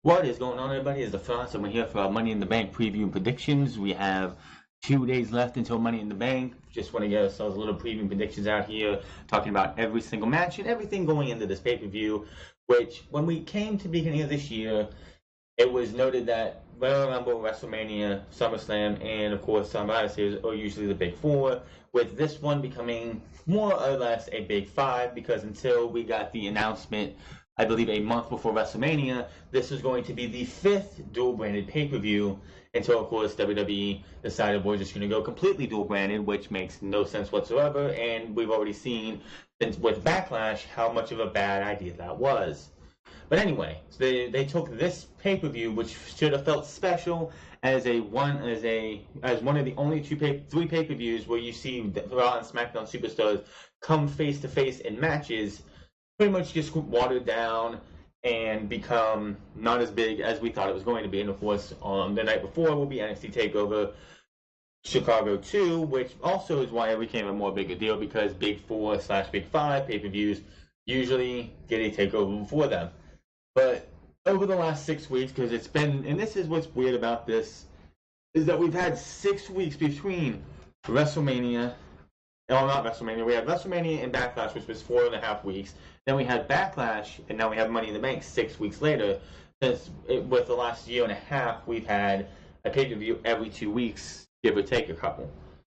What is going on, everybody? It's the Frost, and we're here for our Money in the Bank preview and predictions. We have 2 days left until Money in the Bank. Just want to get ourselves a little preview and predictions out here, talking about every single match and everything going into this pay-per-view, which, when we came to the beginning of this year, it was noted that Royal Rumble, WrestleMania, SummerSlam, and, of course, Survivor Series are usually the big four, with this one becoming more or less a big five, because until we got the announcement I believe a month before WrestleMania, this was going to be the fifth dual-branded pay-per-view until, of course, WWE decided we're just going to go completely dual-branded, which makes no sense whatsoever, and we've already seen with Backlash how much of a bad idea that was. But anyway, so they took this pay-per-view, which should have felt special, as one of the only three pay-per-views where you see Raw and SmackDown superstars come face-to-face in matches, pretty much just watered down and become not as big as we thought it was going to be. And of course, on the night before will be NXT TakeOver Chicago 2, which also is why it became a more bigger deal, because Big 4/Big 5 pay-per-views usually get a takeover before them. But over the last 6 weeks, because it's been, and this is what's weird about this, is that we've had 6 weeks between WrestleMania. No, not WrestleMania. We had WrestleMania and Backlash, which was 4.5 weeks. Then we had Backlash, and now we have Money in the Bank 6 weeks later. With the last year and a half, we've had a pay-per-view every 2 weeks, give or take a couple.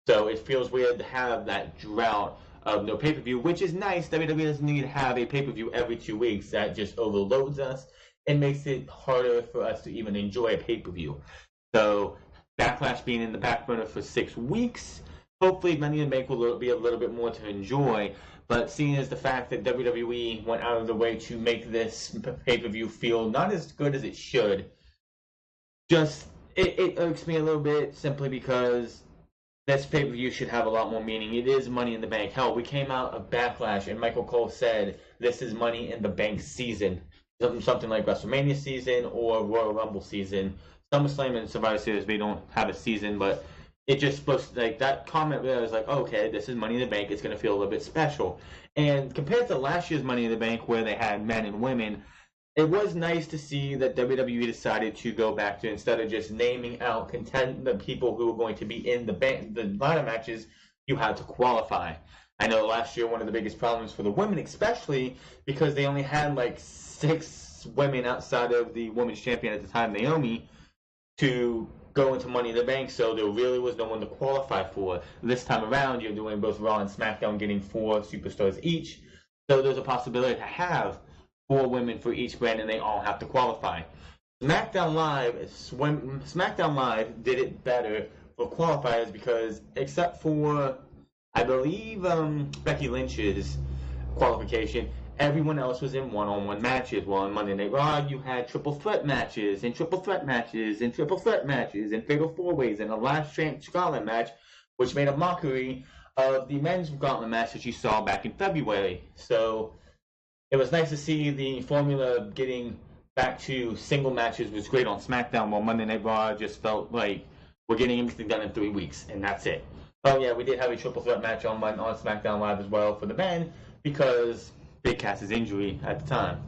So it feels weird to have that drought of no pay-per-view, which is nice. WWE doesn't need to have a pay-per-view every 2 weeks. That just overloads us and makes it harder for us to even enjoy a pay-per-view. So Backlash being in the back burner for 6 weeks, hopefully Money in the Bank will be a little bit more to enjoy. But seeing as the fact that WWE went out of the way to make this pay-per-view feel not as good as it should, it irks me a little bit, simply because this pay-per-view should have a lot more meaning. It is Money in the Bank. Hell, we came out of Backlash and Michael Cole said this is Money in the Bank season. Something like WrestleMania season or Royal Rumble season. SummerSlam and Survivor Series, they don't have a season, but it just supposed to, like, that comment there was like, oh, okay, this is Money in the Bank, it's going to feel a little bit special. And compared to last year's Money in the Bank, where they had men and women, it was nice to see that WWE decided to go back to, instead of just naming out the people who were going to be in the ladder matches, you had to qualify. I know last year one of the biggest problems for the women, especially because they only had like 6 women outside of the women's champion at the time, Naomi, to go into Money in the Bank, so there really was no one to qualify for. This time around, you're doing both Raw and SmackDown getting 4 superstars each, so there's a possibility to have 4 women for each brand, and they all have to qualify. SmackDown Live did it better for qualifiers, because except for, I believe, Becky Lynch's qualification, everyone else was in one-on-one matches. Well, on Monday Night Raw, you had triple threat matches, and triple threat matches, and triple threat matches, and fatal four-ways, and a last chance gauntlet match, which made a mockery of the men's gauntlet match that you saw back in February. So it was nice to see the formula getting back to single matches was great on SmackDown, while Monday Night Raw just felt like we're getting everything done in 3 weeks, and that's it. Oh yeah, we did have a triple threat match on SmackDown Live as well for the men, because Big Cass's injury at the time.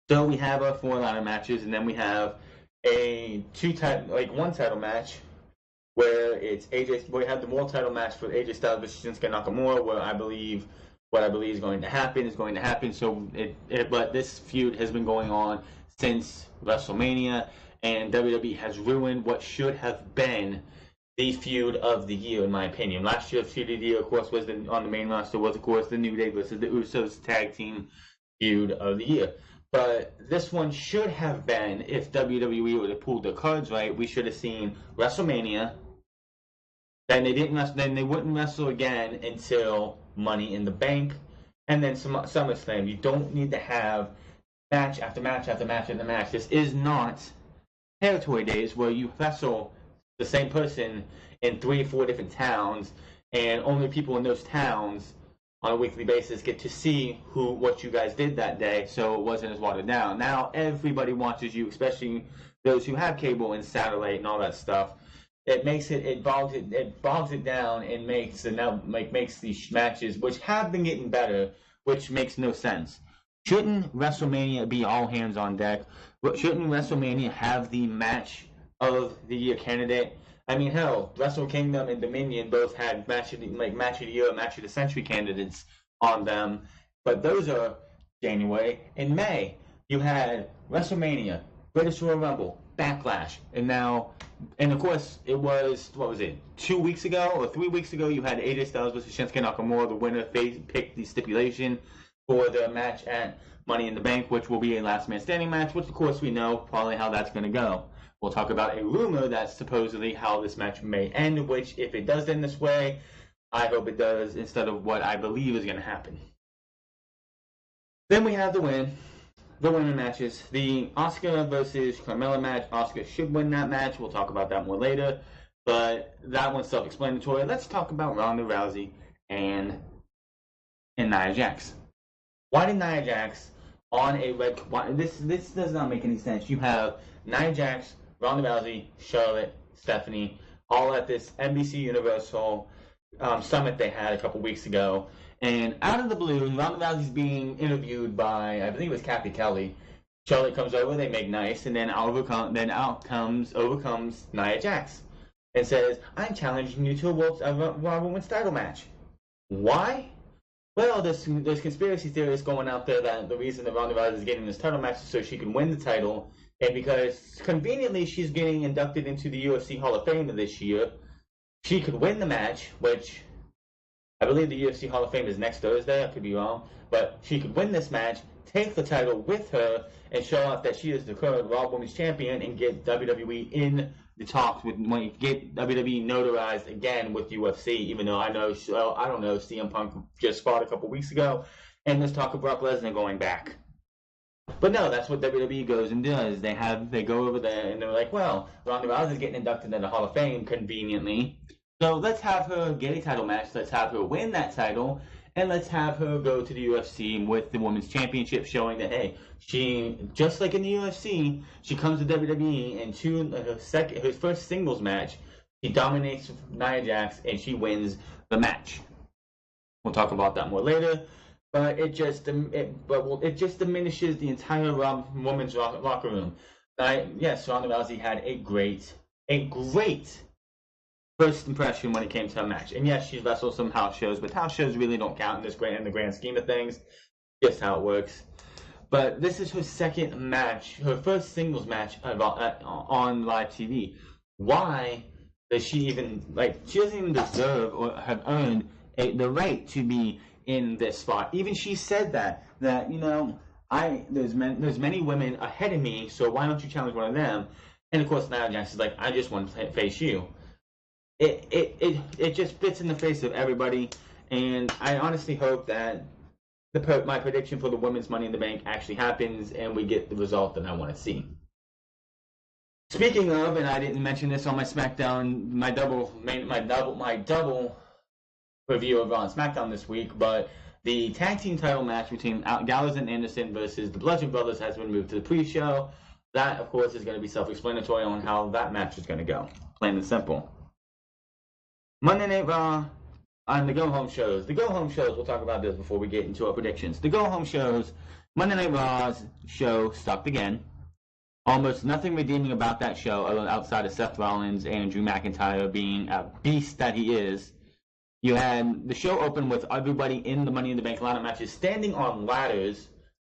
So we have our 4 ladder matches, and then we have a one title match where it's AJ. We have the world title match for AJ Styles versus Shinsuke Nakamura, where what I believe is going to happen is going to happen. So but this feud has been going on since WrestleMania, and WWE has ruined what should have been the feud of the year, in my opinion. Last year's feud of the year, of course, was on the main roster, was, of course, the New Day versus the Usos tag team feud of the year. But this one should have been, if WWE would have pulled their cards right, we should have seen WrestleMania. Then they wouldn't wrestle again until Money in the Bank, and then SummerSlam. You don't need to have match after match after match after match. This is not territory days where you wrestle the same person in 3 or 4 different towns, and only people in those towns on a weekly basis get to see what you guys did that day, so it wasn't as watered down. Now everybody watches you, especially those who have cable and satellite and all that stuff. It bogs it down, and makes these matches, which have been getting better, which makes no sense. Shouldn't WrestleMania be all hands on deck? Shouldn't WrestleMania have the match of the year candidate? I mean, hell, Wrestle Kingdom and Dominion both had match of the year, match of the century candidates on them, but those are January. In May, you had WrestleMania, British Royal Rumble, Backlash, and of course, it was, what was it, 2 weeks ago or 3 weeks ago, you had AJ Styles versus Shinsuke Nakamura. The winner picked the stipulation for the match at Money in the Bank, which will be a last man standing match, which of course we know probably how that's going to go. We'll talk about a rumor that's supposedly how this match may end, which if it does end this way, I hope it does instead of what I believe is going to happen. Then we have the women matches. The Asuka versus Carmella match. Asuka should win that match. We'll talk about that more later, but that one's self-explanatory. Let's talk about Ronda Rousey and Nia Jax. Why did Nia Jax on a red? This does not make any sense. You have Nia Jax, Ronda Rousey, Charlotte, Stephanie, all at this NBC Universal summit they had a couple weeks ago. And out of the blue, Ronda Rousey's being interviewed by, I believe it was Kathy Kelly. Charlotte comes over, they make nice, and then out comes Nia Jax and says, "I'm challenging you to a Raw Women's title match." Why? Well, there's conspiracy theorists going out there that the reason that Ronda Rousey is getting this title match is so she can win the title, and because conveniently she's getting inducted into the UFC Hall of Fame this year, she could win the match, which I believe the UFC Hall of Fame is next Thursday. I could be wrong, but she could win this match, take the title with her, and show off that she is the current Raw Women's Champion, and get WWE in the talks with get WWE notarized again with UFC. Even though I don't know, CM Punk just fought a couple weeks ago, and there's talk of Brock Lesnar going back. But no, that's what WWE goes and does. They go over there and they're like, well, Ronda Rousey's getting inducted into the Hall of Fame conveniently, so let's have her get a title match. Let's have her win that title, and let's have her go to the UFC with the Women's Championship, showing that, hey, she, just like in the UFC, she comes to WWE, and her first singles match, she dominates Nia Jax, and she wins the match. We'll talk about that more later, but it just diminishes the entire women's locker room. Yes, Ronda Rousey had a great first impression when it came to a match. And yes, she's wrestled some house shows, but house shows really don't count in the grand scheme of things. Just how it works. But this is her second match, her first singles match on live TV. Why does she even, she doesn't even deserve or have earned the right to be in this spot. Even she said that there's many women ahead of me, so why don't you challenge one of them? And of course, Nia Jax is like, I just want to face you. It just fits in the face of everybody, and I honestly hope that my prediction for the women's Money in the Bank actually happens, and we get the result that I want to see. Speaking of, and I didn't mention this on my SmackDown, my double review of Raw and SmackDown this week, but the tag team title match between Gallows and Anderson versus the Bludgeon Brothers has been moved to the pre-show. That, of course, is going to be self-explanatory on how that match is going to go, plain and simple. Monday Night Raw on the go-home shows. The go-home shows, we'll talk about this before we get into our predictions. The go-home shows, Monday Night Raw's show sucked again. Almost nothing redeeming about that show outside of Seth Rollins and Drew McIntyre being a beast that he is. You had the show open with everybody in the Money in the Bank ladder matches standing on ladders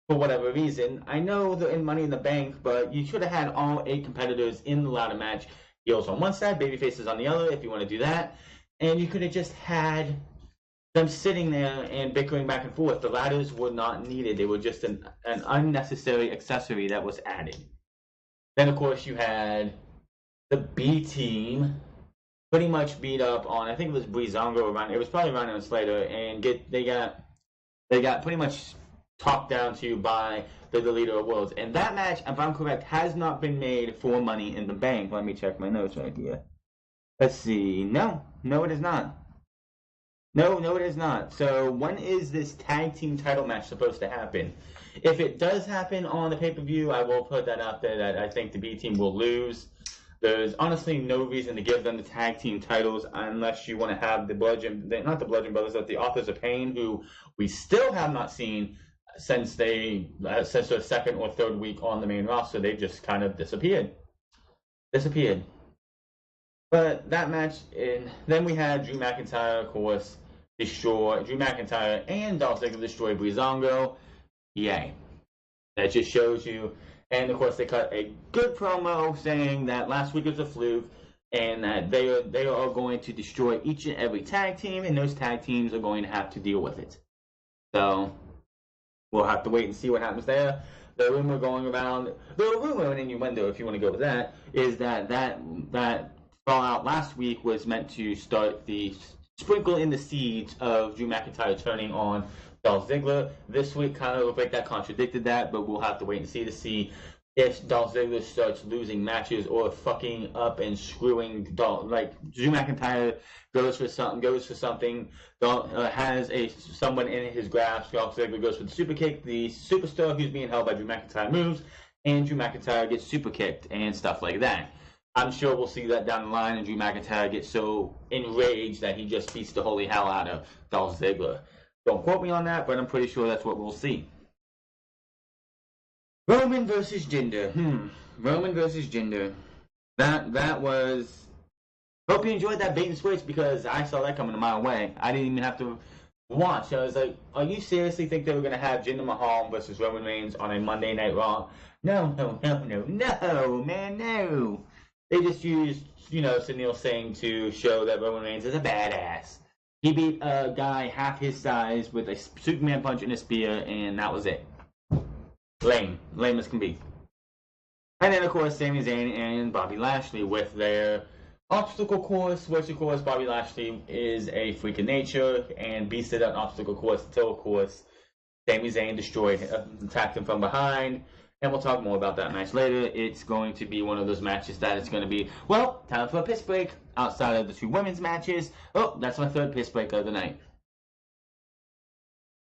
for whatever reason. I know they're in Money in the Bank, but you should have had all 8 competitors in the ladder match. Heels on one side, babyfaces on the other, if you want to do that. And you could have just had them sitting there and bickering back and forth. The ladders were not needed. They were just an unnecessary accessory that was added. Then, of course, you had the B team pretty much beat up on, I think it was Breezango around. It was probably Rhino and Slater, and they got pretty much talked down to by the leader of worlds. And that match, if I'm correct, has not been made for Money in the Bank. Let me check my notes right here. Let's see. No, it is not. No, it is not. So when is this tag team title match supposed to happen? If it does happen on the pay-per-view, I will put that out there that I think the B team will lose. There's honestly no reason to give them the tag team titles unless you want to have the Authors of Pain, who we still have not seen since their second or third week on the main roster, they just kind of disappeared. But that match, then we had Drew McIntyre, of course, destroy Drew McIntyre and Dolph Ziggler destroy Breezango. Yay! That just shows you. And of course, they cut a good promo saying that last week was a fluke, and that they are going to destroy each and every tag team, and those tag teams are going to have to deal with it. So we'll have to wait and see what happens there. The rumor going around, and innuendo, if you want to go with that, is that fallout last week was meant to start the sprinkle in the seeds of Drew McIntyre turning on Dolph Ziggler. This week kind of looked like that contradicted that, but we'll have to wait and see if Dolph Ziggler starts losing matches or fucking up and screwing like Drew McIntyre goes for something, has someone in his grasp. Dolph Ziggler goes for the super kick. The superstar who's being held by Drew McIntyre moves, and Drew McIntyre gets super kicked and stuff like that. I'm sure we'll see that down the line, and Drew McIntyre gets so enraged that he just beats the holy hell out of Dolph Ziggler. Don't quote me on that, but I'm pretty sure that's what we'll see. Roman versus Jinder. Roman versus Jinder. That was. Hope you enjoyed that bait and switch, because I saw that coming a mile away. I didn't even have to watch. I was like, are you seriously think they were going to have Jinder Mahal versus Roman Reigns on a Monday Night Raw? No, man, no. They just used, Sunil Singh to show that Roman Reigns is a badass. He beat a guy half his size with a Superman punch and a spear, and that was it. Lame as can be. And then, of course, Sami Zayn and Bobby Lashley with their obstacle course, which, of course, Bobby Lashley is a freak of nature and beasted an obstacle course until, of course, Sami Zayn attacked him from behind. And we'll talk more about that match later. It's going to be one of those matches that it's going to be, well, time for a piss break outside of the two women's matches. Oh, that's my third piss break of the night.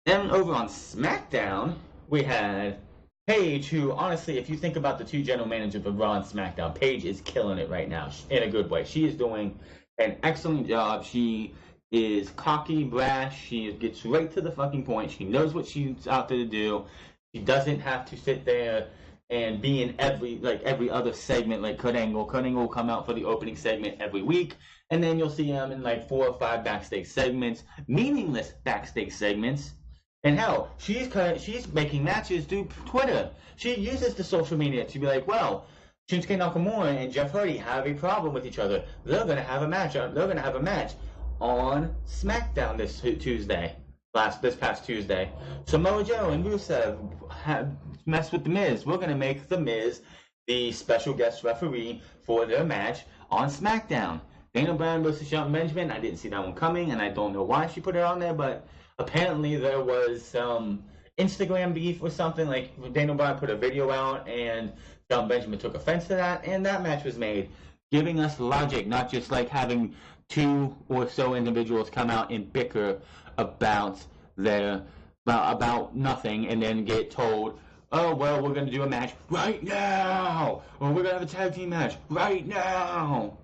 Then over on SmackDown, we had Paige, who, honestly, if you think about the two general managers of Raw and SmackDown, Paige is killing it right now in a good way. She is doing an excellent job. She is cocky, brash. She gets right to the fucking point. She knows what she's out there to do. She doesn't have to sit there and be in every other segment like Kurt Angle. Kurt Angle will come out for the opening segment every week, and then you'll see him in like 4 or 5 backstage segments, meaningless backstage segments. And hell, she's making matches through Twitter. She uses the social media to be like, well, Shinsuke Nakamura and Jeff Hardy have a problem with each other. They're gonna have a match. On SmackDown this past Tuesday. Samoa Joe and Rusev have messed with The Miz. We're going to make The Miz the special guest referee for their match on SmackDown. Daniel Bryan versus Shelton Benjamin. I didn't see that one coming, and I don't know why she put it on there, but apparently there was some Instagram beef or something. Like Daniel Bryan put a video out, and Shelton Benjamin took offense to that, and that match was made, giving us logic, not just like having 2 or so individuals come out and bicker about nothing, and then get told, oh, well, we're going to do a match right now, or we're going to have a tag team match right now.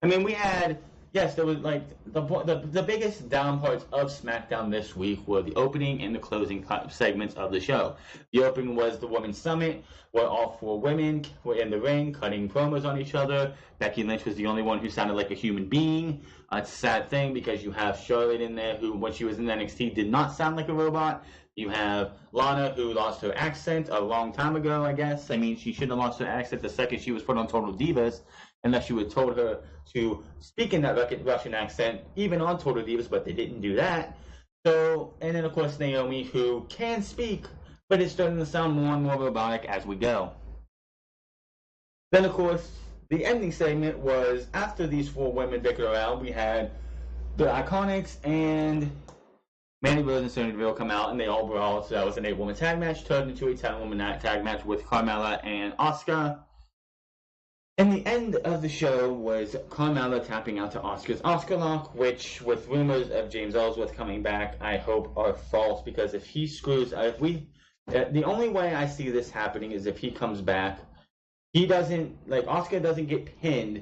I mean, we had, yes, there was like the biggest down parts of SmackDown this week were the opening and the closing segments of the show. The opening was the Women's Summit, where all 4 women were in the ring cutting promos on each other. Becky Lynch was the only one who sounded like a human being. It's a sad thing because you have Charlotte in there who, when she was in NXT, did not sound like a robot. You have Lana, who lost her accent a long time ago, I guess. I mean, she shouldn't have lost her accent the second she was put on Total Divas, unless you had told her to speak in that Russian accent, even on Total Divas, but they didn't do that. So, and then, of course, Naomi, who can speak, but it's starting to sound more and more robotic as we go. Then, of course, the ending segment was, after these 4 women bickered around, we had the Iconics and Mandy Rose and Sonya Deville come out, and they all brawled. So that was an 8-woman tag match, turned into a 10-woman tag match with Carmella and Asuka. And the end of the show was Carmella tapping out to Asuka's Asuka lock, which, with rumors of James Ellsworth coming back, I hope are false, because if he screws, the only way I see this happening is if he comes back. Asuka doesn't get pinned.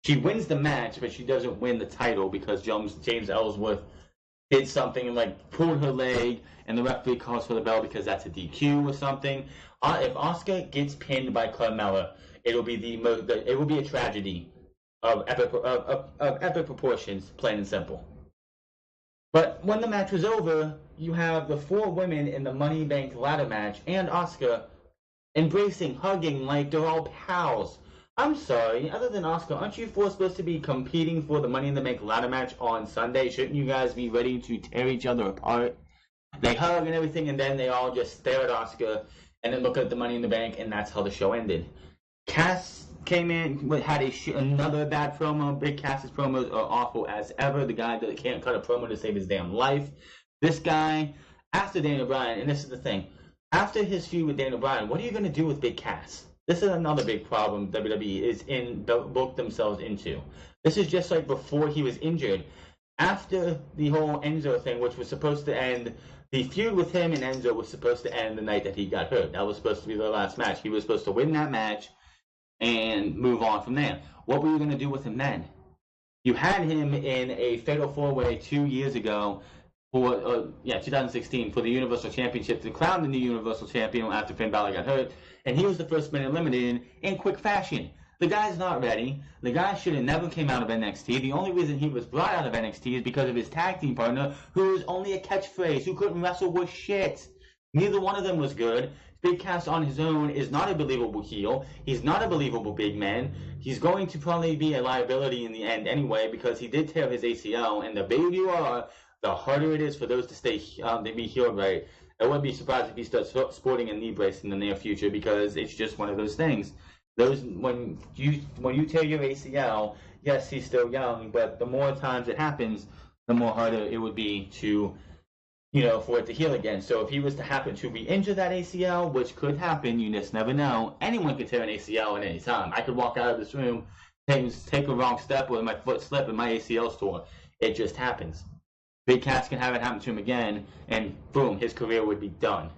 She wins the match, but she doesn't win the title because James Ellsworth did something and like pulled her leg, and the referee calls for the bell because that's a DQ or something. If Asuka gets pinned by Carmella, it will be it will be a tragedy of epic proportions, plain and simple. But when the match was over, you have the 4 women in the Money in the Bank ladder match and Asuka embracing, hugging like they're all pals. I'm sorry, other than Asuka, aren't you 4 supposed to be competing for the Money in the Bank ladder match on Sunday? Shouldn't you guys be ready to tear each other apart? They hug and everything, and then they all just stare at Asuka and then look at the Money in the Bank, and that's how the show ended. Cass came in, had another bad promo. Big Cass's promos are awful as ever. The guy that can't cut a promo to save his damn life. This guy, after Daniel Bryan, and this is the thing, after his feud with Daniel Bryan, what are you going to do with Big Cass? This is another big problem WWE is booked themselves into. This is just like before he was injured. After the whole Enzo thing, which was supposed to end, the feud with him and Enzo was supposed to end the night that he got hurt. That was supposed to be the last match. He was supposed to win that match and move on from there. What were you going to do with him then? You had him in a Fatal 4-Way 2 years ago for 2016 for the Universal Championship to crown the new Universal Champion after Finn Balor got hurt, and he was the first man eliminated in quick fashion. The guy's not ready. The guy should have never came out of NXT. The only reason he was brought out of NXT is because of his tag team partner, who was only a catchphrase, who couldn't wrestle with shit. Neither one of them was good. Big Cass on his own is not a believable heel. He's not a believable big man. He's going to probably be a liability in the end anyway because he did tear his ACL, and the bigger you are, the harder it is for those to be healed right. I wouldn't be surprised if he starts sporting a knee brace in the near future because it's just one of those things. When you tear your ACL, yes, he's still young, but the more times it happens, the more harder it would be to, for it to heal again. So if he was to happen to re-injure that ACL, which could happen, you just never know. Anyone could tear an ACL at any time. I could walk out of this room, take a wrong step with my foot slip and my ACL's torn. It just happens. Big Cass can have it happen to him again, and boom, his career would be done.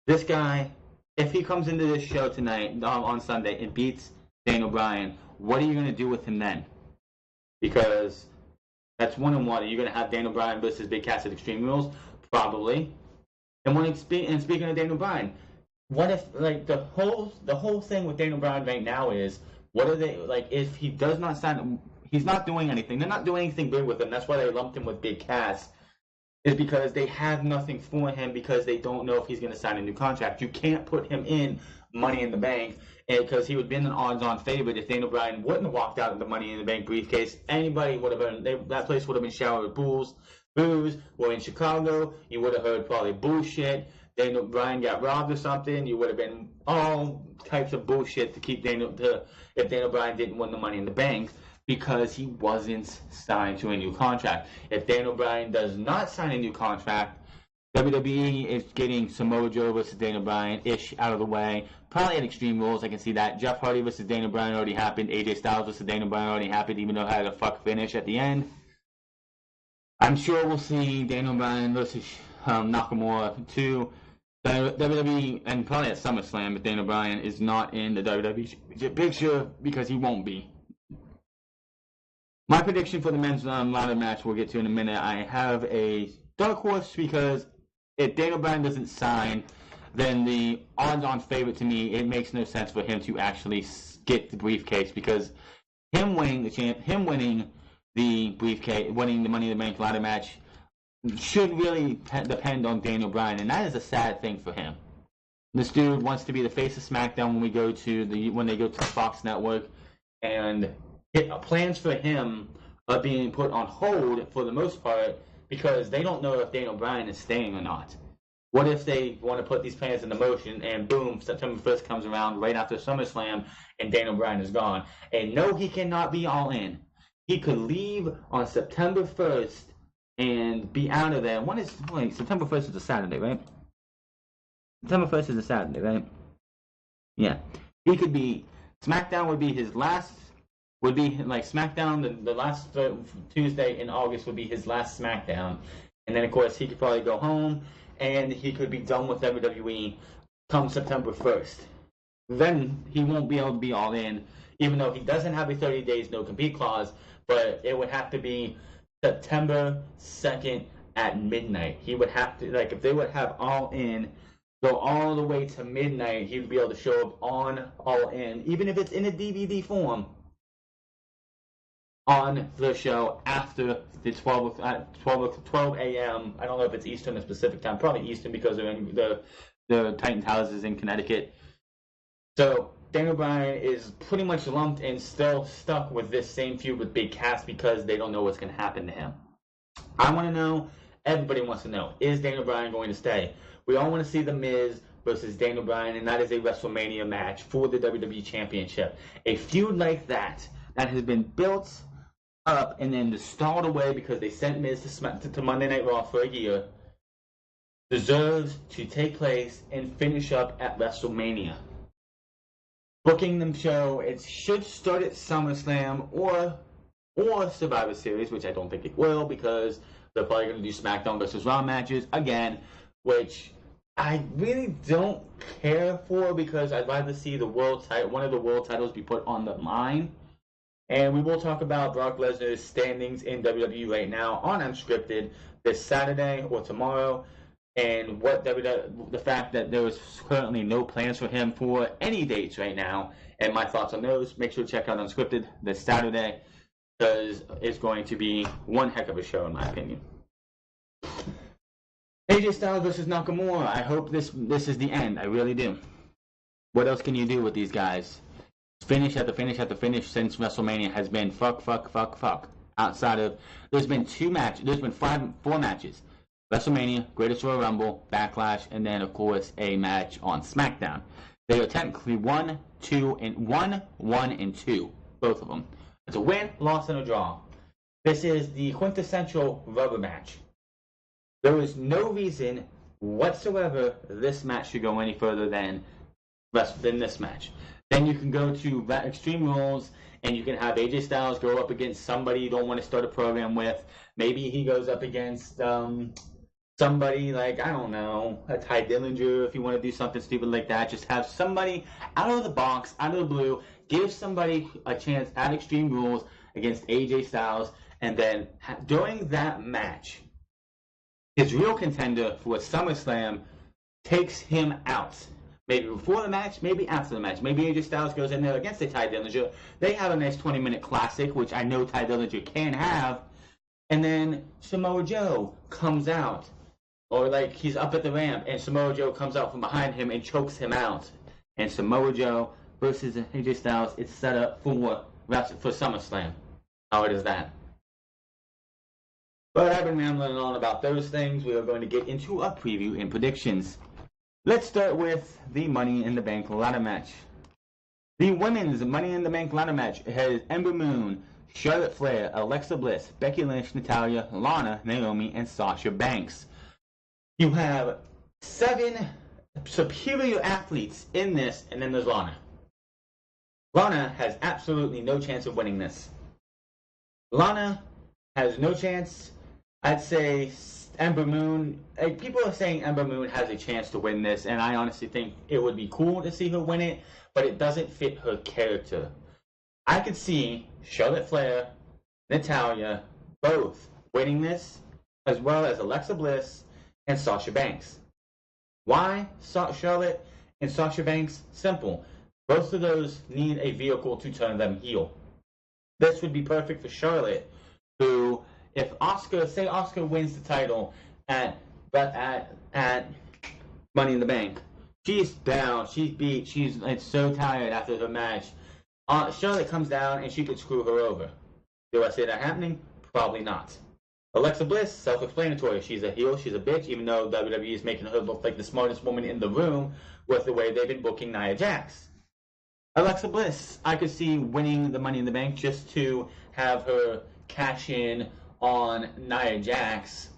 This guy, if he comes into this show tonight, on Sunday, and beats Daniel Bryan, what are you going to do with him then? Because that's 1-1. Are you going to have Daniel Bryan versus Big Cass at Extreme Rules? Probably. And speaking of Daniel Bryan, what if the whole thing with Daniel Bryan right now is, what are they if he does not sign? He's not doing anything. They're not doing anything big with him. That's why they lumped him with Big Cass. Is because they have nothing for him because they don't know if he's going to sign a new contract. You can't put him in Money in the Bank because he would have been an odds-on favorite if Daniel Bryan wouldn't have walked out of the Money in the Bank briefcase. Anybody would have been, that place would have been showered with booze. We're in Chicago. You would have heard probably bullshit. Daniel Bryan got robbed or something. You would have been all types of bullshit to keep if Daniel Bryan didn't win the Money in the Bank, because he wasn't signed to a new contract. If Daniel Bryan does not sign a new contract, WWE is getting Samoa Joe versus Daniel Bryan-ish out of the way. Probably at Extreme Rules, I can see that. Jeff Hardy versus Daniel Bryan already happened. AJ Styles versus Daniel Bryan already happened, even though it had a fuck finish at the end. I'm sure we'll see Daniel Bryan versus Nakamura too. WWE, and probably at SummerSlam, if Daniel Bryan is not in the WWE picture, because he won't be. My prediction for the men's ladder match we'll get to in a minute. I have a dark horse because if Daniel Bryan doesn't sign, then the odds-on favorite to me, it makes no sense for him to actually get the briefcase, because him winning the briefcase, winning the Money in the Bank ladder match, should really depend on Daniel Bryan, and that is a sad thing for him. This dude wants to be the face of SmackDown when they go to the Fox Network, and plans for him are being put on hold for the most part because they don't know if Daniel Bryan is staying or not. What if they want to put these plans into motion and boom, September 1st comes around right after SummerSlam and Daniel Bryan is gone? And no, he cannot be All In. He could leave on September 1st and be out of there. September 1st is a Saturday, right? September 1st is a Saturday, right? Yeah. He could be, SmackDown would be his last, SmackDown, the last Tuesday in August would be his last SmackDown. And then, of course, he could probably go home and he could be done with WWE come September 1st. Then he won't be able to be All In, even though he doesn't have a 30 days no compete clause, but it would have to be September 2nd at midnight. He would have to, like, if they would have All In go all the way to midnight, he would be able to show up on All In, even if it's in a DVD form, on the show after the 12 a.m. I don't know if it's Eastern or Pacific time, probably Eastern because the Titans house is in Connecticut. So Daniel Bryan is pretty much lumped and still stuck with this same feud with Big Cass because they don't know what's going to happen to him. I want to know, everybody wants to know, is Daniel Bryan going to stay? We all want to see The Miz versus Daniel Bryan, and that is a WrestleMania match for the WWE Championship. A feud like that has been built up and then stalled away because they sent Miz to Monday Night Raw for a year, deserves to take place and finish up at WrestleMania. Booking them show, it should start at SummerSlam or Survivor Series, which I don't think it will because they're probably going to do SmackDown versus Raw matches again, which I really don't care for because I'd rather see one of the world titles be put on the line. And we will talk about Brock Lesnar's standings in WWE right now on Unscripted this Saturday or tomorrow, and the fact that there is currently no plans for him for any dates right now, and my thoughts on those. Make sure to check out Unscripted this Saturday because it's going to be one heck of a show in my opinion. AJ Styles versus Nakamura. I hope this is the end. I really do. What else can you do with these guys? Finish after finish after finish since WrestleMania has been fuck. Outside of, there's been 4 matches. WrestleMania, Greatest Royal Rumble, Backlash, and then of course a match on SmackDown. They are technically 1, 2, and 2, both of them. It's a win, loss, and a draw. This is the quintessential rubber match. There is no reason whatsoever this match should go any further than this match. Then you can go to Extreme Rules, and you can have AJ Styles go up against somebody you don't want to start a program with. Maybe he goes up against somebody like, I don't know, a Ty Dillinger if you want to do something stupid like that. Just have somebody out of the box, out of the blue, give somebody a chance at Extreme Rules against AJ Styles, and then during that match, his real contender for SummerSlam takes him out. Maybe before the match, maybe after the match. Maybe AJ Styles goes in there against a Ty Dillinger. They have a nice 20-minute classic, which I know Ty Dillinger can have. And then Samoa Joe comes out. Or like he's up at the ramp and Samoa Joe comes out from behind him and chokes him out. And Samoa Joe versus AJ Styles, it's set up for SummerSlam. How is that? But I've been rambling on about those things. We are going to get into a preview and predictions. Let's start with the Money in the Bank ladder match. The women's Money in the Bank ladder match has Ember Moon, Charlotte Flair, Alexa Bliss, Becky Lynch, Natalya, Lana, Naomi, and Sasha Banks. You have 7 superior athletes in this, and then there's Lana. Lana has absolutely no chance of winning this. Lana has no chance. I'd say Ember Moon, people are saying Ember Moon has a chance to win this, and I honestly think it would be cool to see her win it, but it doesn't fit her character. I could see Charlotte Flair, Natalya, both winning this, as well as Alexa Bliss and Sasha Banks. Why Charlotte and Sasha Banks? Simple. Both of those need a vehicle to turn them heel. This would be perfect for Charlotte, who, if Asuka wins the title at Money in the Bank, she's down, she's beat, she's so tired after her match. Charlotte comes down and she could screw her over. Do I see that happening? Probably not. Alexa Bliss, self-explanatory. She's a heel, she's a bitch, even though WWE is making her look like the smartest woman in the room with the way they've been booking Nia Jax. Alexa Bliss, I could see winning the Money in the Bank just to have her cash in on Nia Jax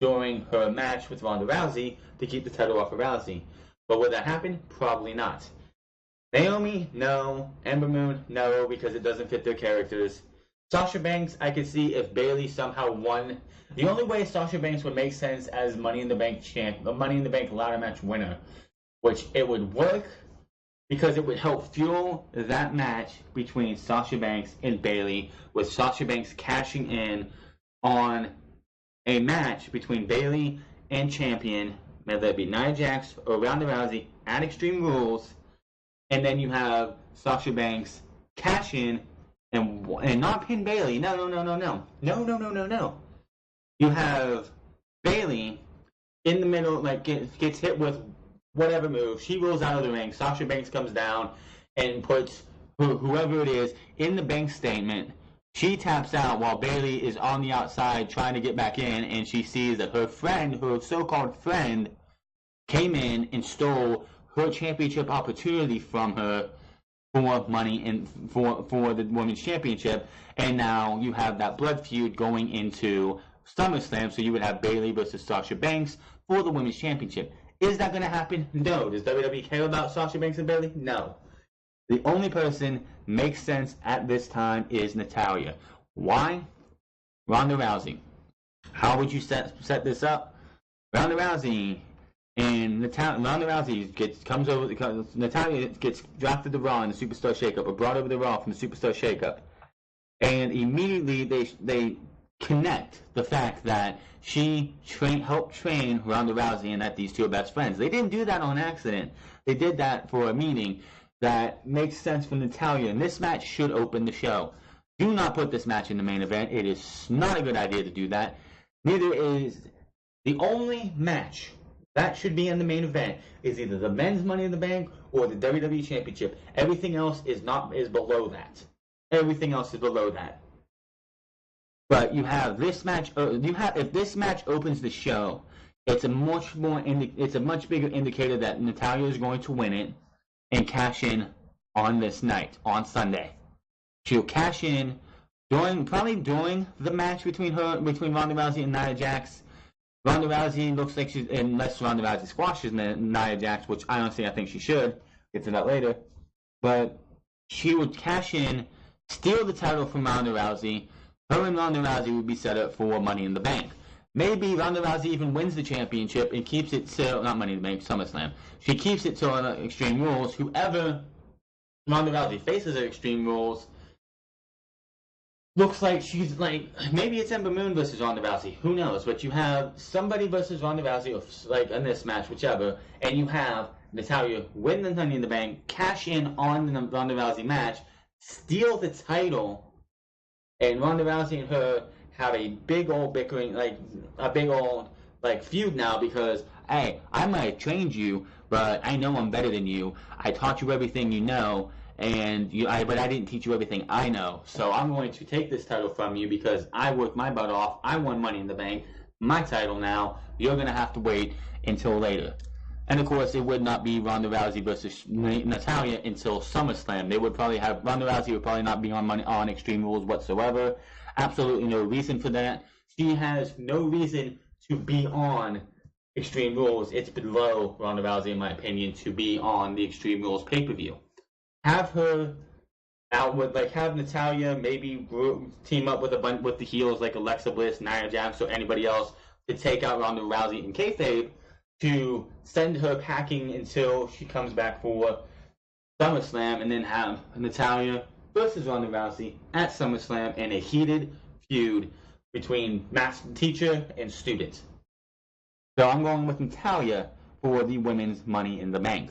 during her match with Ronda Rousey to keep the title off of Rousey. But would that happen? Probably not. Naomi, no. Ember Moon, no, because it doesn't fit their characters. Sasha Banks, I could see if Bayley somehow won. The only way Sasha Banks would make sense as Money in the Bank Money in the Bank ladder match winner, which it would work because it would help fuel that match between Sasha Banks and Bayley, with Sasha Banks cashing in on a match between Bayley and champion, whether it be Nia Jax or Ronda Rousey at Extreme Rules, and then you have Sasha Banks cash in and not pin Bayley. No. You have Bayley in the middle, like gets hit with whatever move. She rolls out of the ring. Sasha Banks comes down and puts whoever it is in the bank statement. She taps out while Bayley is on the outside trying to get back in, and she sees that her friend, her so-called friend, came in and stole her championship opportunity from her for money and for the women's championship. And now you have that blood feud going into SummerSlam, so you would have Bayley versus Sasha Banks for the women's championship. Is that going to happen? No. Does WWE care about Sasha Banks and Bayley? No. The only person makes sense at this time is Natalya. Why? Ronda Rousey. How would you set this up? Ronda Rousey and Ronda Rousey comes over because Natalya gets drafted to Raw in the Superstar Shakeup, or brought over to Raw from the Superstar Shakeup, and immediately they connect the fact that she helped train Ronda Rousey and that these two are best friends. They didn't do that on accident. They did that for a meeting that makes sense for Natalya, and this match should open the show. Do not put this match in the main event. It is not a good idea to do that. Neither is the only match that should be in the main event is either the men's Money in the Bank or the WWE Championship. Everything else is below that. Everything else is below that. But you have this match. If this match opens the show, it's a much bigger indicator that Natalya is going to win it and cash in on this night, on Sunday. She'll cash in probably during the match between Ronda Rousey and Nia Jax. Ronda Rousey looks like unless Ronda Rousey squashes Nia Jax, which I think she should. Get to that later. But she would cash in, steal the title from Ronda Rousey. Her and Ronda Rousey would be set up for Money in the Bank. Maybe Ronda Rousey even wins the championship and keeps it till, not Money in the Bank, SummerSlam. She keeps it till Extreme Rules. Whoever Ronda Rousey faces at Extreme Rules looks like she's like, maybe it's Ember Moon versus Ronda Rousey. Who knows? But you have somebody versus Ronda Rousey, or like in this match, whichever, and you have Natalya win the Money in the Bank, cash in on the Ronda Rousey match, steal the title, and Ronda Rousey and her have a big old bickering, feud now because, hey, I might have trained you, but I know I'm better than you. I taught you everything you know, but I didn't teach you everything I know. So I'm going to take this title from you because I worked my butt off. I won Money in the Bank, my title now. You're going to have to wait until later. And of course, it would not be Ronda Rousey versus Natalya until SummerSlam. Ronda Rousey would probably not be on Extreme Rules whatsoever. Absolutely no reason for that. She has no reason to be on Extreme Rules. It's below Ronda Rousey, in my opinion, to be on the Extreme Rules pay-per-view. Have her out with, have Natalya maybe team up with the heels like Alexa Bliss, Nia Jax, or anybody else to take out Ronda Rousey in kayfabe, to send her packing until she comes back for SummerSlam, and then have Natalya versus Ronda Rousey at SummerSlam in a heated feud between master teacher and student. So I'm going with Natalya for the women's Money in the Bank.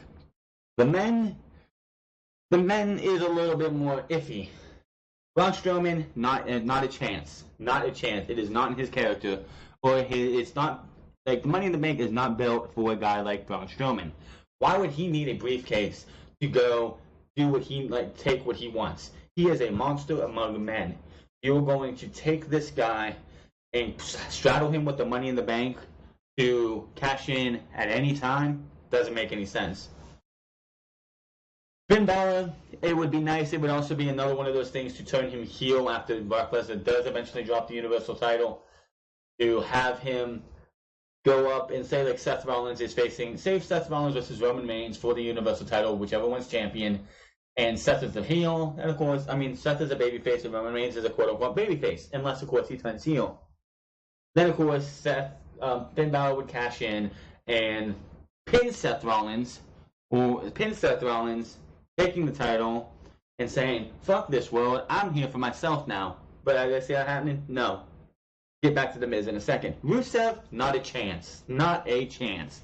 The men is a little bit more iffy. Braun Strowman, not a chance. Not a chance. It is not in his character, it's not, the Money in the Bank is not built for a guy like Braun Strowman. Why would he need a briefcase to go do what take what he wants? He is a monster among men. You're going to take this guy and straddle him with the Money in the Bank to cash in at any time? Doesn't make any sense. Finn Balor, it would be nice. It would also be another one of those things to turn him heel after Brock Lesnar does eventually drop the Universal title, to have him go up and say Seth Rollins is facing, Seth Rollins versus Roman Reigns for the Universal title, whichever one's champion, and Seth is the heel, and of course, Seth is a babyface and Roman Reigns is a quote-unquote babyface, unless of course he turns heel. Then of course, Finn Balor would cash in and pin Seth Rollins, taking the title and saying, fuck this world, I'm here for myself now. But I see that happening? No. Get back to The Miz in a second. Rusev, not a chance. Not a chance.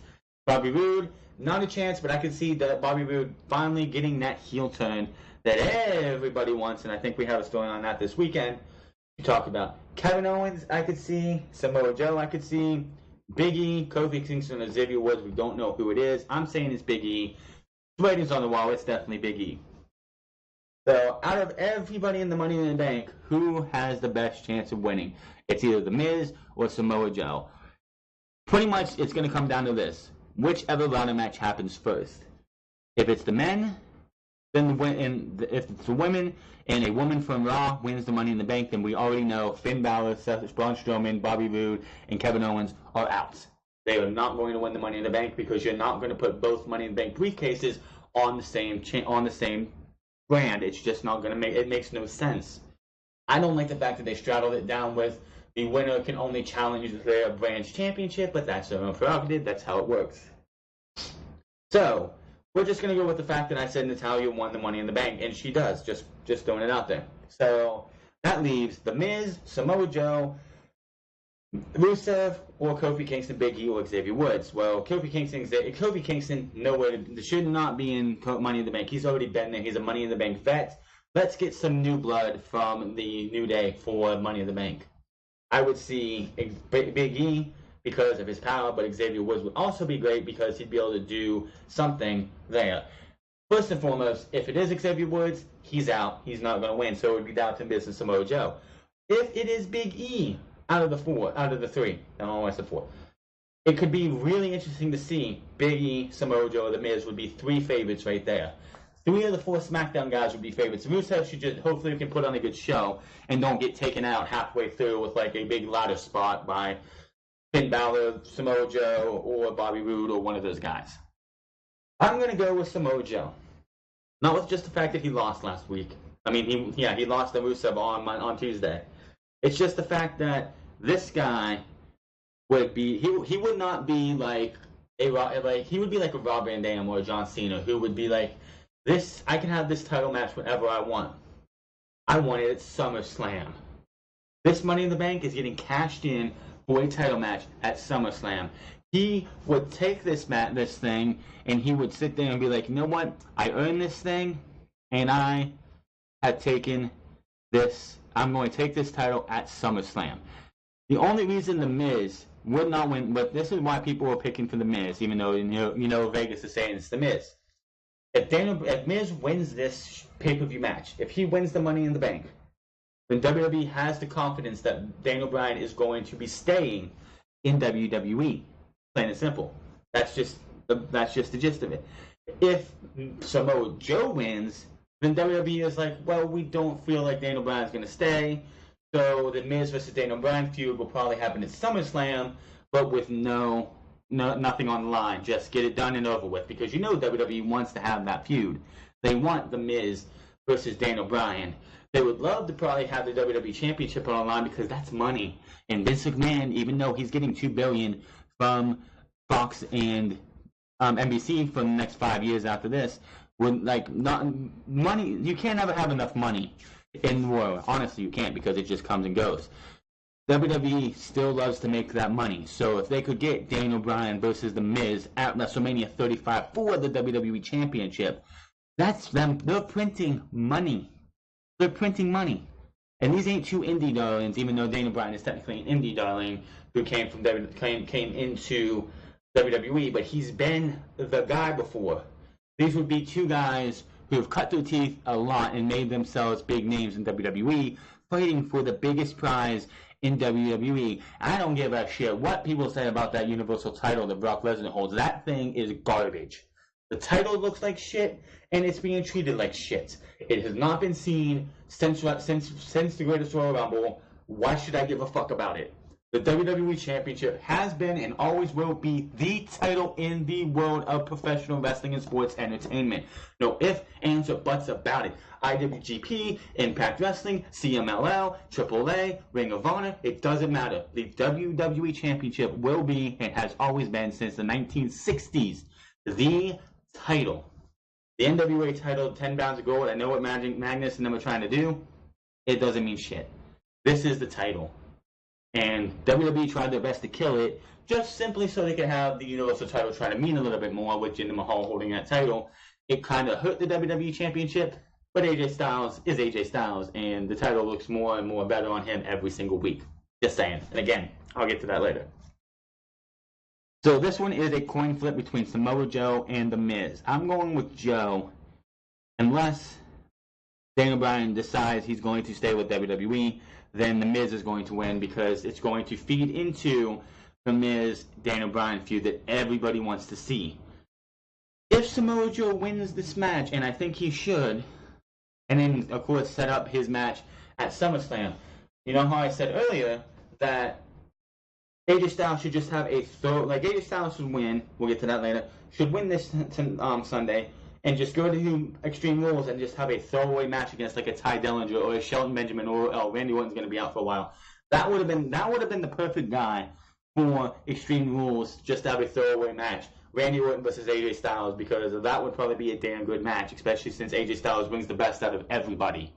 Bobby Roode, not a chance, but I can see that Bobby Roode finally getting that heel turn that everybody wants, and I think we have a story on that this weekend to talk about. Kevin Owens, I could see. Samoa Joe, I could see. Big E, Kofi Kingston, or Xavier Woods, we don't know who it is. I'm saying it's Big E. Writing's on the wall, it's definitely Big E. So, out of everybody in the Money in the Bank, who has the best chance of winning? It's either The Miz or Samoa Joe. Pretty much, it's going to come down to this. Whichever ladder match happens first. If it's the men, then if it's the women, and a woman from Raw wins the Money in the Bank, then we already know Finn Balor, Braun Strowman, Bobby Roode, and Kevin Owens are out. They are not going to win the Money in the Bank because you're not going to put both Money in the Bank briefcases on the same brand. It's just not going to make it makes no sense. I don't like the fact that they straddled it down with the winner can only challenge their brand's championship, but that's their own prerogative. That's how it works. So we're just going to go with the fact that I said Natalya won the Money in the Bank, and she does. Just throwing it out there. So that leaves The Miz, Samoa Joe, Rusev, or Kofi Kingston, Big E, or Xavier Woods. Well, Kofi Kingston, nowhere should not be in Money in the Bank. He's already been there. He's a Money in the Bank vet. Let's get some new blood from the New Day for Money in the Bank. I would see Big E because of his power, but Xavier Woods would also be great because he'd be able to do something there. First and foremost, if it is Xavier Woods, he's out. He's not going to win, so it would be down to Miz and Samoa Joe. If it is Big E out of the three, I don't know why I said four, it could be really interesting to see Big E, Samoa Joe, or The Miz would be three favorites right there. 3 of the 4 SmackDown guys would be favorites. Rusev should just hopefully can put on a good show and don't get taken out halfway through with like a big ladder spot by Finn Balor, Samoa Joe, or Bobby Roode, or one of those guys. I'm going to go with Samoa Joe. Not with just the fact that he lost last week. I mean, he lost to Rusev on Tuesday. It's just the fact that this guy would be, he would not be like he would be like a Rob Van Dam or a John Cena, who would be like, I can have this title match whenever I want. I want it at SummerSlam. This Money in the Bank is getting cashed in for a title match at SummerSlam. He would take this thing, and he would sit there and be like, you know what? I earned this thing, and I have taken this. I'm going to take this title at SummerSlam. The only reason The Miz would not win, but this is why people were picking for The Miz, even though you know Vegas is saying it's The Miz. If Miz wins this pay-per-view match, if he wins the Money in the Bank, then WWE has the confidence that Daniel Bryan is going to be staying in WWE. Plain and simple. That's just the gist of it. If Samoa Joe wins, then WWE is like, well, we don't feel like Daniel Bryan's going to stay, so the Miz versus Daniel Bryan feud will probably happen at SummerSlam, but with nothing on the line. Just get it done and over with, because you know WWE wants to have that feud. They want the Miz versus Daniel Bryan. They would love to probably have the WWE Championship on the line because that's money. And Vince McMahon, even though he's getting $2 billion from Fox and NBC for the next 5 years after this, would not money. You can't ever have enough money in the world. Honestly, you can't, because it just comes and goes. WWE still loves to make that money. So if they could get Daniel Bryan versus The Miz at WrestleMania 35 for the WWE Championship, that's them. They're printing money. They're printing money. And these ain't two indie darlings, even though Daniel Bryan is technically an indie darling who came into WWE, but he's been the guy before. These would be two guys who have cut their teeth a lot and made themselves big names in WWE, fighting for the biggest prize in WWE. I don't give a shit what people say about that Universal title that Brock Lesnar holds. That thing is garbage. The title looks like shit, and it's being treated like shit. It has not been seen since the Greatest Royal Rumble. Why should I give a fuck about it? The WWE Championship has been and always will be the title in the world of professional wrestling and sports entertainment. No ifs, ands, or buts about it. IWGP, Impact Wrestling, CMLL, AAA, Ring of Honor, it doesn't matter. The WWE Championship will be, and has always been since the 1960s, the title. The NWA title, 10 pounds of gold. I know what Magnus and them are trying to do. It doesn't mean shit. This is the title. And WWE tried their best to kill it, just simply so they could have the Universal title try to mean a little bit more with Jinder Mahal holding that title. It kind of hurt the WWE Championship, but AJ Styles is AJ Styles, and the title looks more and more better on him every single week. Just saying. And again, I'll get to that later. So this one is a coin flip between Samoa Joe and The Miz. I'm going with Joe, unless Daniel Bryan decides he's going to stay with WWE. Then The Miz is going to win because it's going to feed into the Miz Daniel Bryan feud that everybody wants to see. If Samoa Joe wins this match, and I think he should, and then of course set up his match at SummerSlam, you know how I said earlier that AJ Styles should just have a AJ Styles should win. We'll get to that later. Should win this Sunday and just go to Extreme Rules and just have a throwaway match against like a Ty Dillinger or a Shelton Benjamin or Randy Orton's going to be out for a while. That would have been the perfect guy for Extreme Rules, just to have a throwaway match. Randy Orton versus AJ Styles, because that would probably be a damn good match, especially since AJ Styles brings the best out of everybody.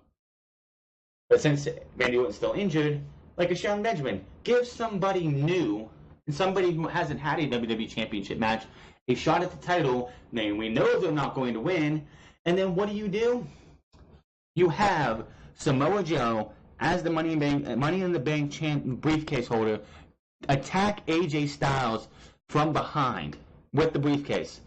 But since Randy Orton's still injured, like a Shelton Benjamin, give somebody new and somebody who hasn't had a WWE Championship match a shot at the title. Then we know they're not going to win. And then what do? You have Samoa Joe as the Money in the Bank briefcase holder attack AJ Styles from behind with the briefcase.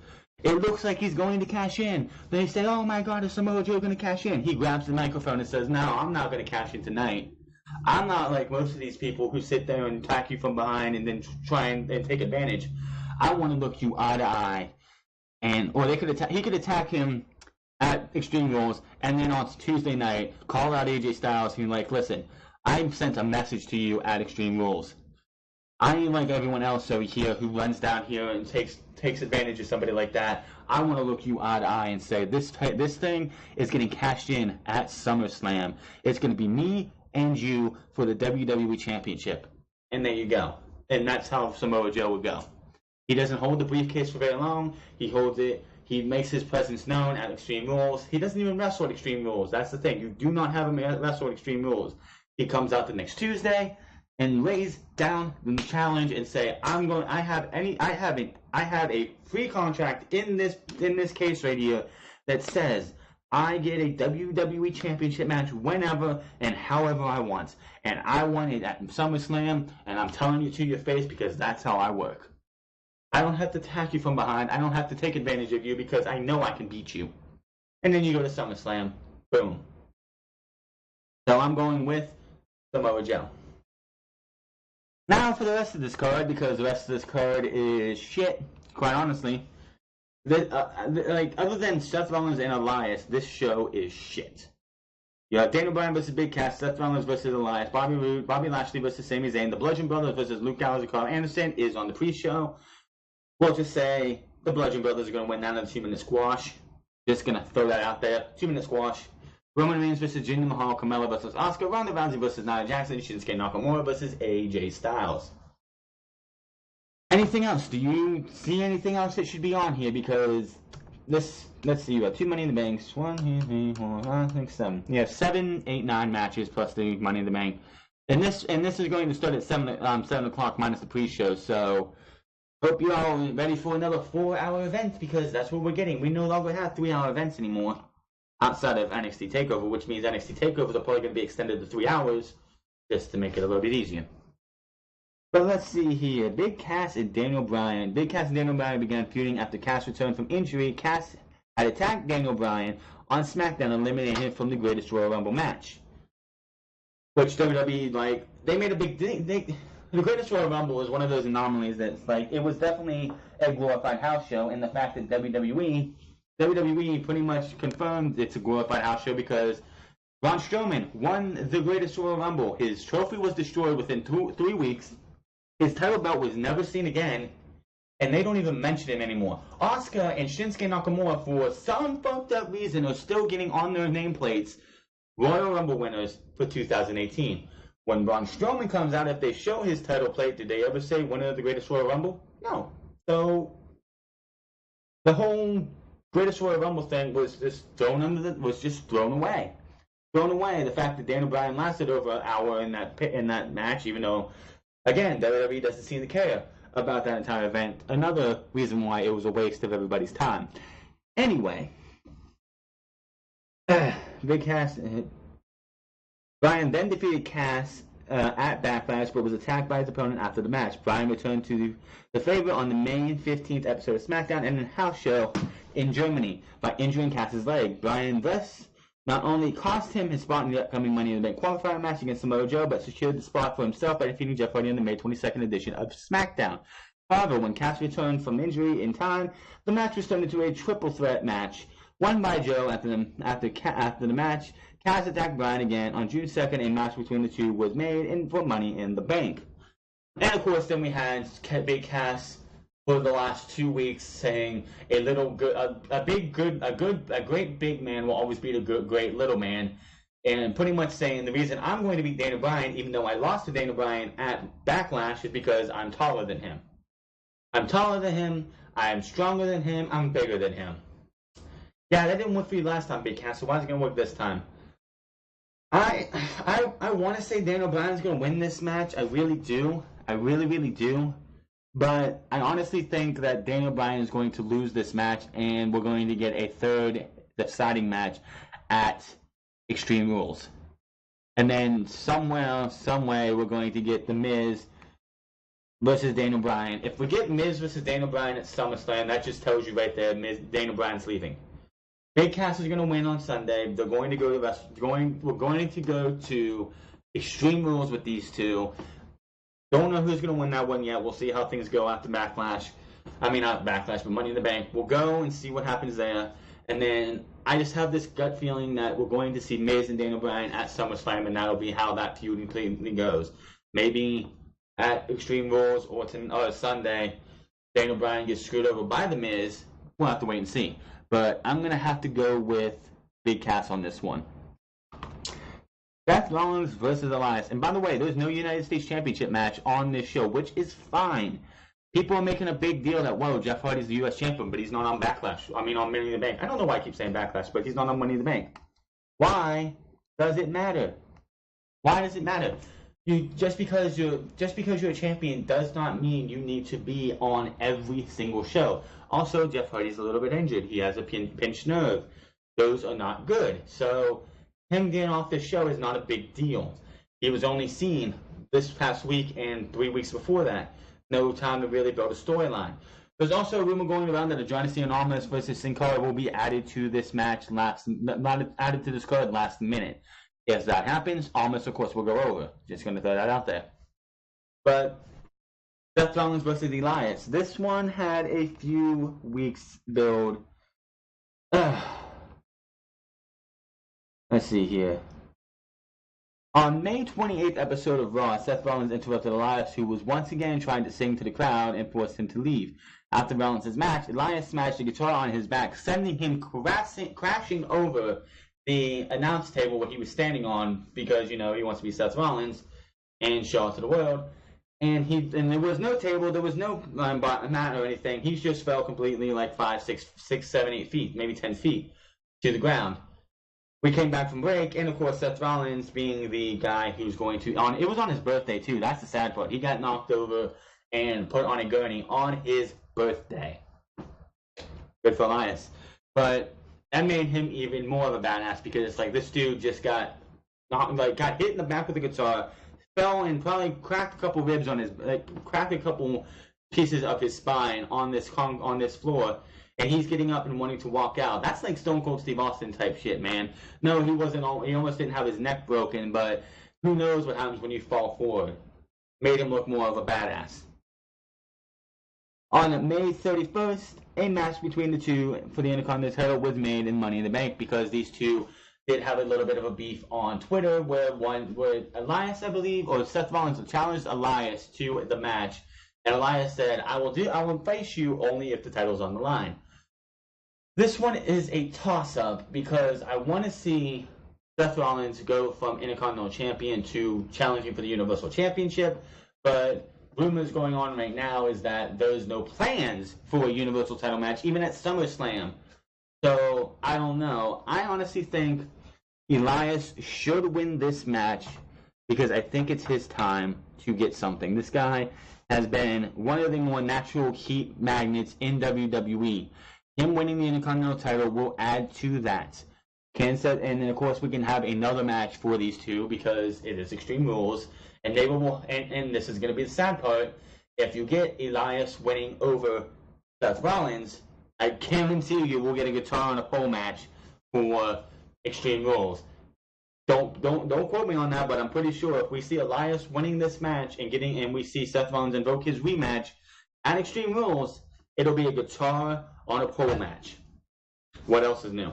It looks like he's going to cash in. They say, "Oh my God, is Samoa Joe going to cash in?" He grabs the microphone and says, "No, I'm not going to cash in tonight. I'm not like most of these people who sit there and attack you from behind and then try and take advantage. I want to look you eye to eye." Or he could attack him at Extreme Rules, and then on Tuesday night call out AJ Styles and be like, "Listen, I sent a message to you at Extreme Rules. I ain't like everyone else over here who runs down here and takes advantage of somebody like that. I want to look you eye to eye and say this thing is getting cashed in at SummerSlam. It's going to be me and you for the WWE Championship." And there you go. And that's how Samoa Joe would go. He doesn't hold the briefcase for very long. He holds it. He makes his presence known at Extreme Rules. He doesn't even wrestle at Extreme Rules. That's the thing. You do not have him wrestle at Extreme Rules. He comes out the next Tuesday and lays down the challenge and say, I have a free contract in this case right here that says I get a WWE Championship match whenever and however I want. And I want it at SummerSlam, and I'm telling you to your face because that's how I work. I don't have to attack you from behind. I don't have to take advantage of you because I know I can beat you. And then you go to SummerSlam. Boom. So I'm going with Samoa Joe. Now for the rest of this card, because the rest of this card is shit, quite honestly. Other than Seth Rollins and Elias, this show is shit. You have Daniel Bryan versus Big Cass, Seth Rollins versus Elias, Bobby Roode, Bobby Lashley versus Sami Zayn, the Bludgeon Brothers versus Luke Gallows and Carl Anderson is on the pre-show. We'll just say the Bludgeon Brothers are going to win down to the 2-minute squash. Just going to throw that out there. 2-minute squash. Roman Reigns versus Jinder Mahal, Carmella versus Asuka, Ronda Rousey versus Nia Jackson, Shinsuke Nakamura versus AJ Styles. Anything else? Do you see anything else that should be on here? Because this, let's see, you have 2 Money in the Banks. 1, 2, 3, 4, 5, 6, 7. You have 7, 8, 9 matches plus the Money in the Bank. And this is going to start at 7 o'clock minus the pre-show. So hope you're all ready for another 4-hour event, because that's what we're getting. We no longer have 3-hour events anymore outside of NXT TakeOver, which means NXT TakeOvers are probably going to be extended to 3 hours just to make it a little bit easier. But let's see here. Big Cass and Daniel Bryan. Big Cass and Daniel Bryan began feuding after Cass returned from injury. Cass had attacked Daniel Bryan on SmackDown, eliminating him from the Greatest Royal Rumble match. Which WWE, they made a big thing. The Greatest Royal Rumble was one of those anomalies that's it was definitely a glorified house show, and the fact that WWE pretty much confirmed it's a glorified house show because Braun Strowman won the Greatest Royal Rumble. His trophy was destroyed within 3 weeks. His title belt was never seen again, and they don't even mention it anymore. Asuka and Shinsuke Nakamura, for some fucked up reason, are still getting on their nameplates Royal Rumble winners for 2018. When Braun Strowman comes out, if they show his title plate, did they ever say winner of the Greatest Royal Rumble? No. So the whole Greatest Royal Rumble thing was just thrown away. Thrown away. The fact that Daniel Bryan lasted over an hour in that match, even though Again, WWE doesn't seem to care about that entire event. Another reason why it was a waste of everybody's time. Anyway, Big Cass. Bryan then defeated Cass at Backlash, but was attacked by his opponent after the match. Bryan returned to the favorite on the May 15th episode of SmackDown and a house show in Germany by injuring Cass's leg. Bryan thus not only cost him his spot in the upcoming Money in the Bank qualifier match against Samoa Joe, but secured the spot for himself by defeating Jeff Hardy in the May 22nd edition of SmackDown. However, when Cass returned from injury in time, the match was turned into a triple threat match, won by Joe. After the match, Cass attacked Bryan again. On June 2nd, a match between the two was made for Money in the Bank. And of course, then we had Big Cass for the last 2 weeks saying a great big man will always beat a great little man, and pretty much saying the reason I'm going to beat Daniel Bryan, even though I lost to Daniel Bryan at Backlash, is because I'm taller than him. I'm taller than him. I'm stronger than him. I'm bigger than him. Yeah, that didn't work for you last time, Big Cass. So why is it going to work this time? I want to say Daniel Bryan is going to win this match. I really do. I really, really do. But I honestly think that Daniel Bryan is going to lose this match, and we're going to get a third deciding match at Extreme Rules. And then somewhere, some way, we're going to get The Miz versus Daniel Bryan. If we get Miz versus Daniel Bryan at SummerSlam, that just tells you right there, Daniel Bryan's leaving. Big Cass is going to win on Sunday. They're going to go to we're going to go to Extreme Rules with these two. Don't know who's going to win that one yet. We'll see how things go after Backlash. I mean, not Backlash, but Money in the Bank. We'll go and see what happens there. And then I just have this gut feeling that we're going to see Miz and Daniel Bryan at SummerSlam, and that'll be how that feud goes. Maybe at Extreme Rules or Sunday, Daniel Bryan gets screwed over by The Miz. We'll have to wait and see. But I'm going to have to go with Big Cass on this one. Seth Rollins versus Elias. And by the way, there's no United States Championship match on this show, which is fine. People are making a big deal that, whoa, Jeff Hardy's the U.S. champion, but he's not on Backlash. I mean, on Money in the Bank. I don't know why I keep saying Backlash, but he's not on Money in the Bank. Why does it matter? Why does it matter? Just because you're a champion does not mean you need to be on every single show. Also, Jeff Hardy's a little bit injured. He has a pinched nerve. Those are not good. So him getting off this show is not a big deal. He was only seen this past week and 3 weeks before that. No time to really build a storyline. There's also a rumor going around that Adrian Almas versus Sin Cara will be added to this match added to this card last minute. If that happens, Almas, of course, will go over. Just going to throw that out there. But Seth Rollins versus Elias. This one had a few weeks build. Let's see here. On May 28th episode of Raw, Seth Rollins interrupted Elias, who was once again trying to sing to the crowd, and forced him to leave. After Rollins' match, Elias smashed a guitar on his back, sending him crashing over the announce table where he was standing on, because, he wants to be Seth Rollins and show it to the world. And there was no table, there was no mat or anything. He just fell completely like 5, 6, 7, 8 feet, maybe 10 feet to the ground. We came back from break, and of course Seth Rollins, being the guy who's going to it was on his birthday too. That's the sad part. He got knocked over and put on a gurney on his birthday. Good for Elias, but that made him even more of a badass, because it's like this dude just got hit in the back with a guitar, fell and probably cracked a couple ribs on cracked a couple pieces of his spine on this floor. And he's getting up and wanting to walk out. That's like Stone Cold Steve Austin type shit, man. No, he almost didn't have his neck broken, but who knows what happens when you fall forward. Made him look more of a badass. On May 31st, a match between the two for the Intercontinental title was made in Money in the Bank, because these two did have a little bit of a beef on Twitter, where Elias, I believe, or Seth Rollins challenged Elias to the match. And Elias said, I will face you only if the title's on the line. This one is a toss-up, because I want to see Seth Rollins go from Intercontinental Champion to challenging for the Universal Championship, but rumors going on right now is that there's no plans for a Universal title match, even at SummerSlam. So, I don't know. I honestly think Elias should win this match, because I think it's his time. to get something. This guy has been one of the more natural heat magnets in WWE. Him winning the Intercontinental title will add to that. And then of course we can have another match for these two because it is Extreme Rules, and they will. And this is going to be the sad part. If you get Elias winning over Seth Rollins, I guarantee you we'll get a guitar and a pole match for Extreme Rules. Don't quote me on that, but I'm pretty sure if we see Elias winning this match and we see Seth Rollins invoke his rematch at Extreme Rules, it'll be a guitar on a pole match. What else is new?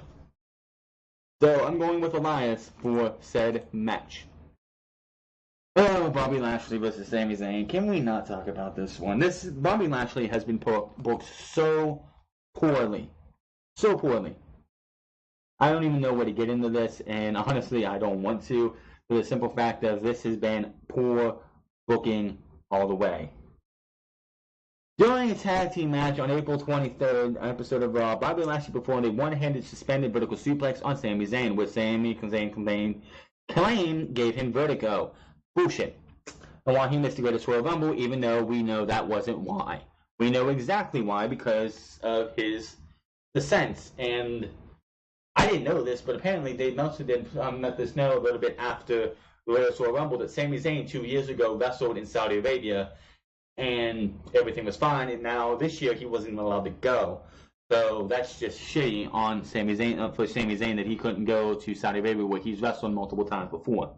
So I'm going with Elias for said match. Oh, Bobby Lashley versus Sami Zayn. Can we not talk about this one? Bobby Lashley has been booked so poorly. So poorly. I don't even know where to get into this, and honestly, I don't want to, for the simple fact that this has been poor booking all the way. During a tag team match on April 23rd episode of Raw, Bobby Lashley performed a one-handed suspended vertical suplex on Sami Zayn, which Sami Zayn claimed gave him vertigo. Bullshit. And why he missed the Greatest Royal Rumble, even though we know that wasn't why. We know exactly why, because of his descent. And I didn't know this, but apparently Dave Meltzer did let this know a little bit after the Greatest Royal Rumble that Sami Zayn 2 years ago wrestled in Saudi Arabia, and everything was fine. And now this year he wasn't even allowed to go. So that's just shitty on Sami Zayn for Sami Zayn that he couldn't go to Saudi Arabia where he's wrestled multiple times before.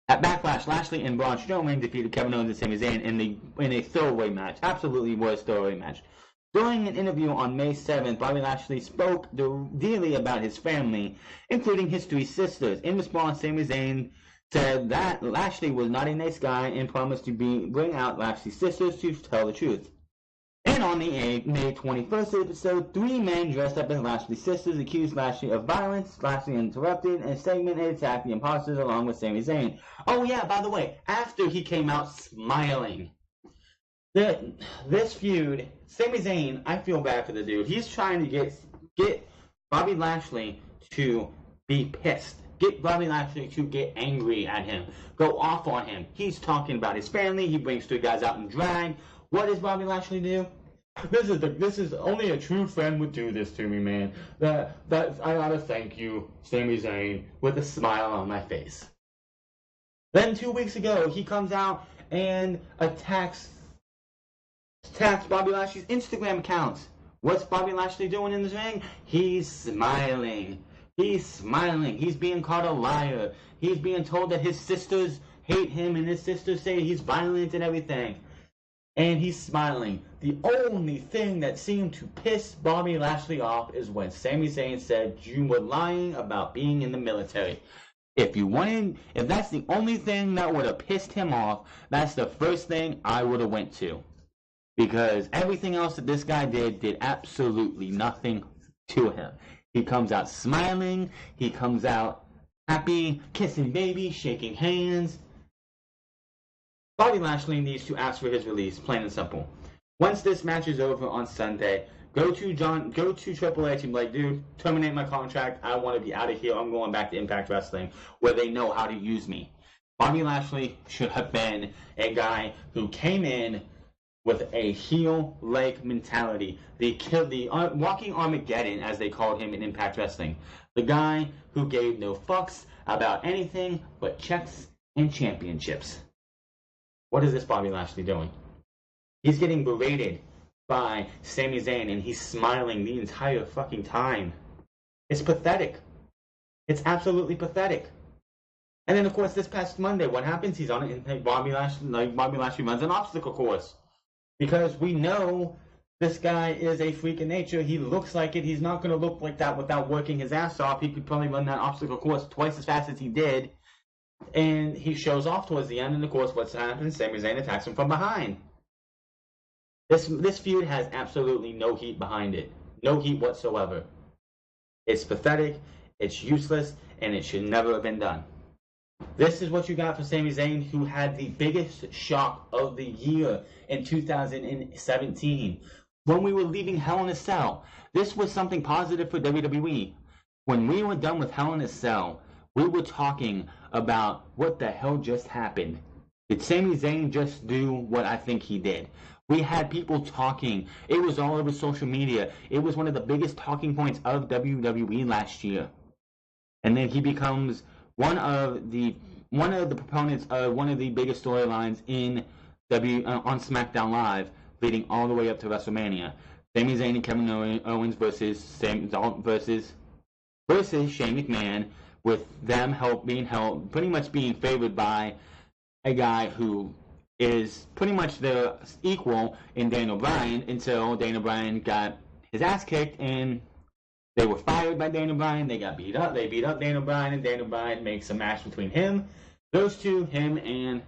At Backlash, Lashley and Braun Strowman defeated Kevin Owens and Sami Zayn in a throwaway match. Absolutely was throwaway match. During an interview on May 7th, Bobby Lashley spoke dearly about his family, including his 3 sisters. In response, Sami Zayn said that Lashley was not a nice guy and promised to bring out Lashley's sisters to tell the truth. And on the May 21st episode, 3 men dressed up as Lashley's sisters accused Lashley of violence. Lashley interrupted and segmented and attacked the imposters along with Sami Zayn. Oh yeah, by the way, after he came out smiling. This feud, Sami Zayn, I feel bad for the dude. He's trying to get Bobby Lashley to be pissed. Get Bobby Lashley to get angry at him. Go off on him. He's talking about his family. He brings 3 guys out in drag. What does Bobby Lashley do? This is only a true friend would do this to me, man. I gotta thank you, Sami Zayn, with a smile on my face. Then 2 weeks ago, he comes out and attacks Bobby Lashley's Instagram accounts. What's Bobby Lashley doing in the ring? He's smiling. He's smiling. He's being called a liar. He's being told that his sisters hate him and his sisters say he's violent and everything. And he's smiling. The only thing that seemed to piss Bobby Lashley off is when Sami Zayn said you were lying about being in the military. If that's the only thing that would have pissed him off, that's the first thing I would have went to. Because everything else that this guy did absolutely nothing to him. He comes out smiling. He comes out happy, kissing babies, shaking hands. Bobby Lashley needs to ask for his release, plain and simple. Once this match is over on Sunday, go to Triple H and be like, dude, terminate my contract. I want to be out of here. I'm going back to Impact Wrestling, where they know how to use me. Bobby Lashley should have been a guy who came in with a heel-like mentality. The walking Armageddon, as they called him in Impact Wrestling. The guy who gave no fucks about anything but checks and championships. What is this Bobby Lashley doing? He's getting berated by Sami Zayn, and he's smiling the entire fucking time. It's pathetic. It's absolutely pathetic. And then, of course, this past Monday, what happens? He's on it, and Bobby Lashley runs an obstacle course. Because we know this guy is a freak of nature. He looks like it. He's not going to look like that without working his ass off. He could probably run that obstacle course twice as fast as he did. And he shows off towards the end, and of course, what's happened? Sami Zayn attacks him from behind. This feud has absolutely no heat behind it. No heat whatsoever. It's pathetic, it's useless, and it should never have been done. This is what you got for Sami Zayn, who had the biggest shock of the year in 2017. When we were leaving Hell in a Cell, this was something positive for WWE. When we were done with Hell in a Cell, we were talking about what the hell just happened. Did Sami Zayn just do what I think he did? We had people talking. It was all over social media. It was one of the biggest talking points of WWE last year. And then he becomes one of the proponents of one of the biggest storylines in on SmackDown Live, leading all the way up to WrestleMania. Sami Zayn and Kevin Owens versus Shane McMahon, with them pretty much being favored by a guy who is pretty much their equal in Daniel Bryan, until Daniel Bryan got his ass kicked and they were fired by Daniel Bryan. They got beat up. They beat up Daniel Bryan, and Daniel Bryan makes a match between those two, him and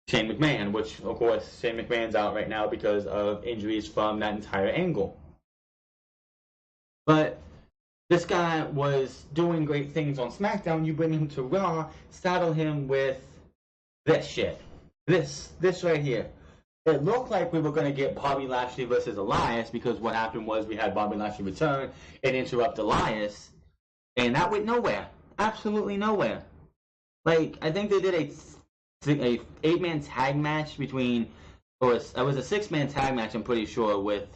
Shane McMahon, which, of course, Shane McMahon's out right now because of injuries from that entire angle. But this guy was doing great things on SmackDown. You bring him to Raw, saddle him with this shit. This right here. It looked like we were going to get Bobby Lashley versus Elias, because what happened was we had Bobby Lashley return and interrupt Elias, and that went nowhere. Absolutely nowhere. Like, I think they did a 8-man tag match between, or it was a 6-man tag match, I'm pretty sure, with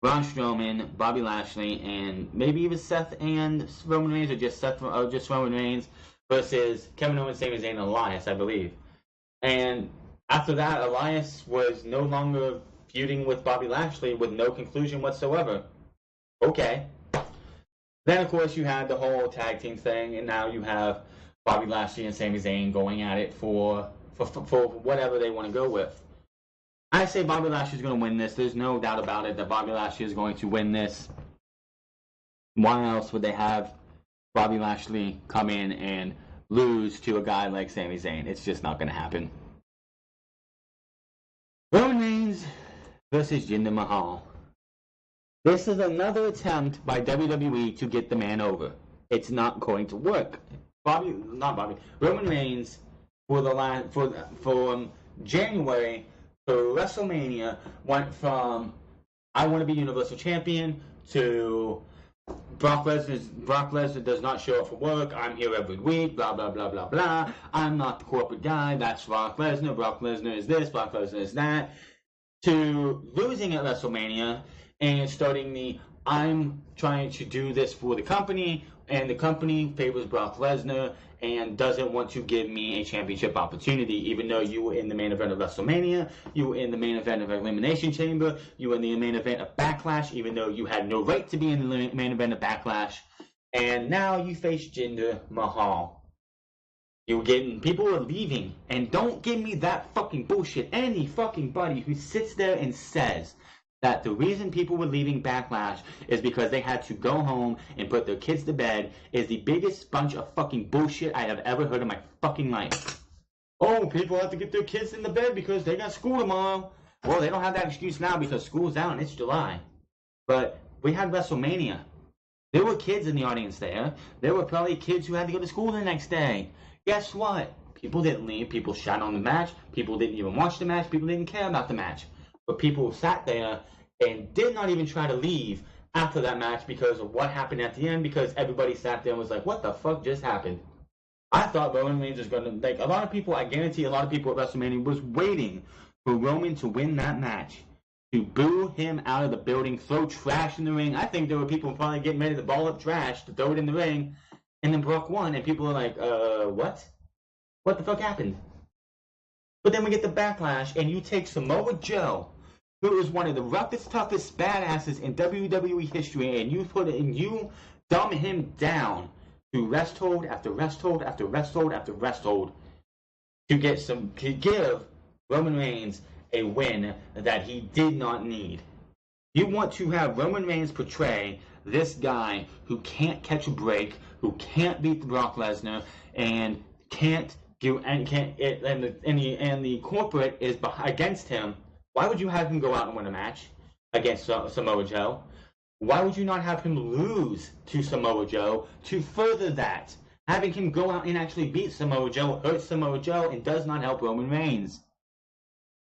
Braun Strowman, Bobby Lashley, and maybe even Seth and Roman Reigns, or just Roman Reigns versus Kevin Owens, Sami Zayn, and Elias, I believe. And after that, Elias was no longer feuding with Bobby Lashley with no conclusion whatsoever. Okay. Then, of course, you had the whole tag team thing, and now you have Bobby Lashley and Sami Zayn going at it for whatever they want to go with. I say Bobby Lashley is going to win this. There's no doubt about it that Bobby Lashley is going to win this. Why else would they have Bobby Lashley come in and lose to a guy like Sami Zayn? It's just not going to happen. Roman Reigns versus Jinder Mahal. This is another attempt by WWE to get the man over. It's not going to work. Roman Reigns for January to WrestleMania went from I want to be Universal Champion to Brock Lesnar does not show up for work. I'm here every week. Blah blah blah blah blah. I'm not the corporate guy. That's Brock Lesnar. Brock Lesnar is this. Brock Lesnar is that. To losing at WrestleMania and starting the I'm trying to do this for the company, and the company favors Brock Lesnar and doesn't want to give me a championship opportunity, even though you were in the main event of WrestleMania, you were in the main event of Elimination Chamber, you were in the main event of Backlash, even though you had no right to be in the main event of Backlash, and now you face Jinder Mahal. People are leaving, and don't give me that fucking bullshit. Any fucking buddy who sits there and says that the reason people were leaving Backlash is because they had to go home and put their kids to bed is the biggest bunch of fucking bullshit I have ever heard in my fucking life. Oh, people have to get their kids in the bed because they got school tomorrow. Well, they don't have that excuse now because school's out and it's July. But we had WrestleMania. There were kids in the audience there. There were probably kids who had to go to school the next day. Guess what? People didn't leave. People shot on the match. People didn't even watch the match. People didn't care about the match. But people sat there and did not even try to leave after that match because of what happened at the end, because everybody sat there and was like, what the fuck just happened? I thought Roman Reigns was going to, like, I guarantee a lot of people at WrestleMania was waiting for Roman to win that match, to boo him out of the building, throw trash in the ring. I think there were people probably getting ready to ball up trash to throw it in the ring, and then Brock won, and people are like, what? What the fuck happened? But then we get the Backlash, and you take Samoa Joe, who is one of the roughest, toughest badasses in WWE history, and you dumb him down to rest hold after rest hold after rest hold after rest hold to give Roman Reigns a win that he did not need. You want to have Roman Reigns portray this guy who can't catch a break, who can't beat Brock Lesnar, and the corporate is against him. Why would you have him go out and win a match against Samoa Joe? Why would you not have him lose to Samoa Joe to further that? Having him go out and actually beat Samoa Joe hurts Samoa Joe and does not help Roman Reigns.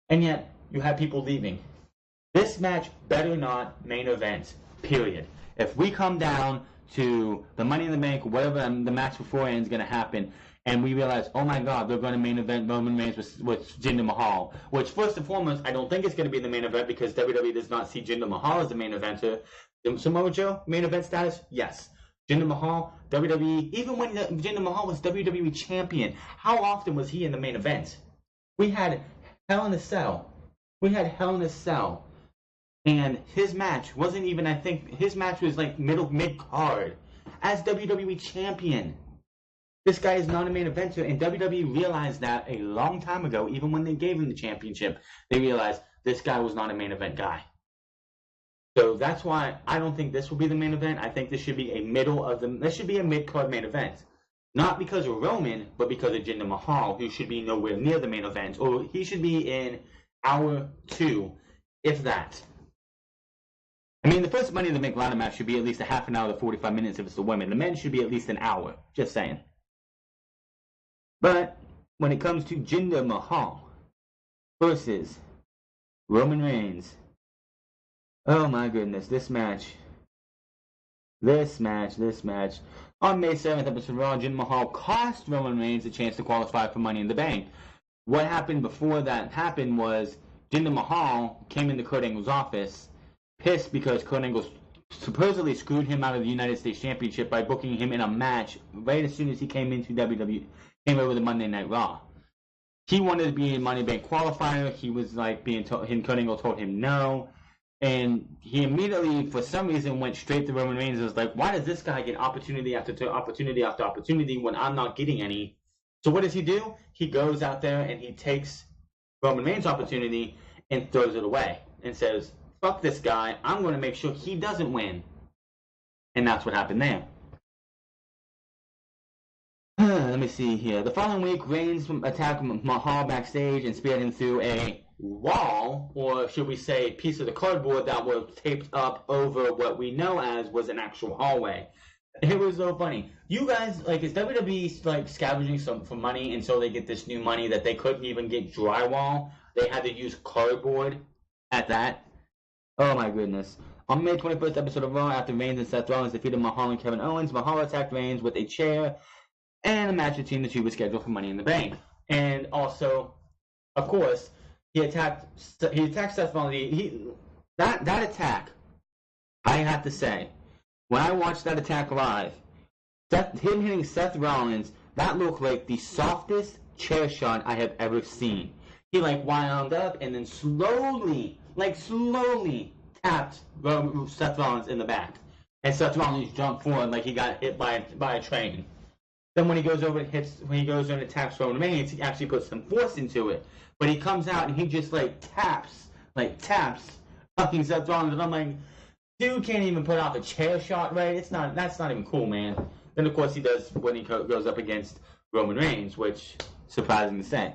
And yet, you have people leaving. This match better not main event, period. If we come down to the Money in the Bank, whatever the match beforehand is going to happen, and we realize, oh my God, they're going to main event Roman Reigns with Jinder Mahal. Which, first and foremost, I don't think it's going to be the main event because WWE does not see Jinder Mahal as the main eventer. Samoa Joe, main event status? Yes. Jinder Mahal, WWE, even when Jinder Mahal was WWE champion, how often was he in the main event? We had Hell in a Cell. And his match wasn't even, I think, his match was like mid-card as WWE champion. This guy is not a main eventer, and WWE realized that a long time ago, even when they gave him the championship, they realized this guy was not a main event guy. So that's why I don't think this will be the main event. I think this should be a mid-card main event. Not because of Roman, but because of Jinder Mahal, who should be nowhere near the main event. Or he should be in hour 2, if that. I mean, the first Money in the Bank ladder match should be at least a half an hour to 45 minutes if it's the women. The men should be at least an hour. Just saying. But when it comes to Jinder Mahal versus Roman Reigns, oh my goodness, this match. On May 7th, episode of Raw, Jinder Mahal cost Roman Reigns a chance to qualify for Money in the Bank. What happened before that happened was Jinder Mahal came into Kurt Angle's office, pissed because Kurt Angle supposedly screwed him out of the United States Championship by booking him in a match right as soon as he came into WWE, came over to Monday Night Raw. He wanted to be a Money in the Bank qualifier. He was like being told, Kurt Angle told him no. And he immediately, for some reason, went straight to Roman Reigns and was like, why does this guy get opportunity after opportunity after opportunity when I'm not getting any? So what does he do? He goes out there and he takes Roman Reigns' opportunity and throws it away and says, fuck this guy, I'm going to make sure he doesn't win. And that's what happened there. Let me see here. The following week, Reigns attacked Mahal backstage and speared him through a wall, or should we say piece of the cardboard that was taped up over what we know as was an actual hallway. It was so funny. You guys, like, is WWE like scavenging for money, and so they get this new money that they couldn't even get drywall? They had to use cardboard at that. Oh my goodness. On May 21st episode of Raw, after Reigns and Seth Rollins defeated Mahal and Kevin Owens, Mahal attacked Reigns with a chair, and a match between the two was scheduled for Money in the Bank. And also, of course, he attacked Seth Rollins. That attack, I have to say, when I watched that attack live, him hitting Seth Rollins, that looked like the softest chair shot I have ever seen. He like wound up and then slowly tapped Seth Rollins in the back. And Seth Rollins jumped forward like he got hit by a train. Then when he goes over and attacks Roman Reigns, he actually puts some force into it. But he comes out and he just taps fucking Seth Rollins, and I'm like, dude can't even put off a chair shot right. That's not even cool, man. Then of course he does when he goes up against Roman Reigns, which surprising to say.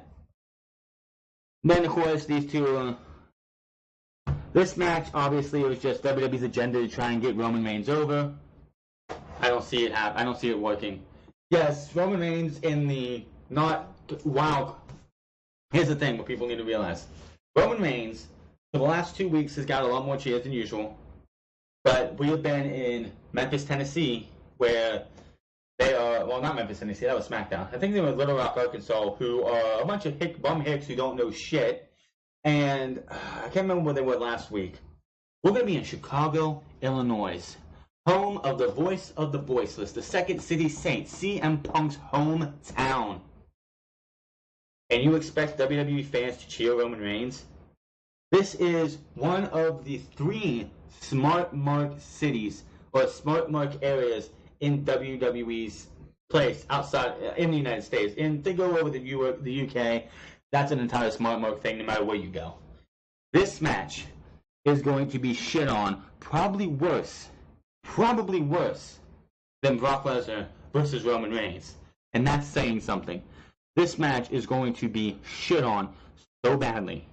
Then of course these two. This match obviously was just WWE's agenda to try and get Roman Reigns over. I don't see it working. Yes, Roman Reigns in the wow. Here's the thing what people need to realize. Roman Reigns, for the last 2 weeks, has got a lot more cheers than usual. But we have been in Memphis, Tennessee, where they are, well, not Memphis, Tennessee, that was SmackDown. I think they were Little Rock, Arkansas, who are a bunch of bum hicks who don't know shit. And I can't remember where they were last week. We're going to be in Chicago, Illinois. Home of the voice of the voiceless, the Second City Saints, CM Punk's hometown. And you expect WWE fans to cheer Roman Reigns? This is one of the 3 smart mark cities, or smart mark areas in WWE's place outside, in the United States. And they go over the UK, that's an entire smart mark thing no matter where you go. This match is going to be shit on, probably worse than Brock Lesnar versus Roman Reigns. And that's saying something. This match is going to be shit on so badly.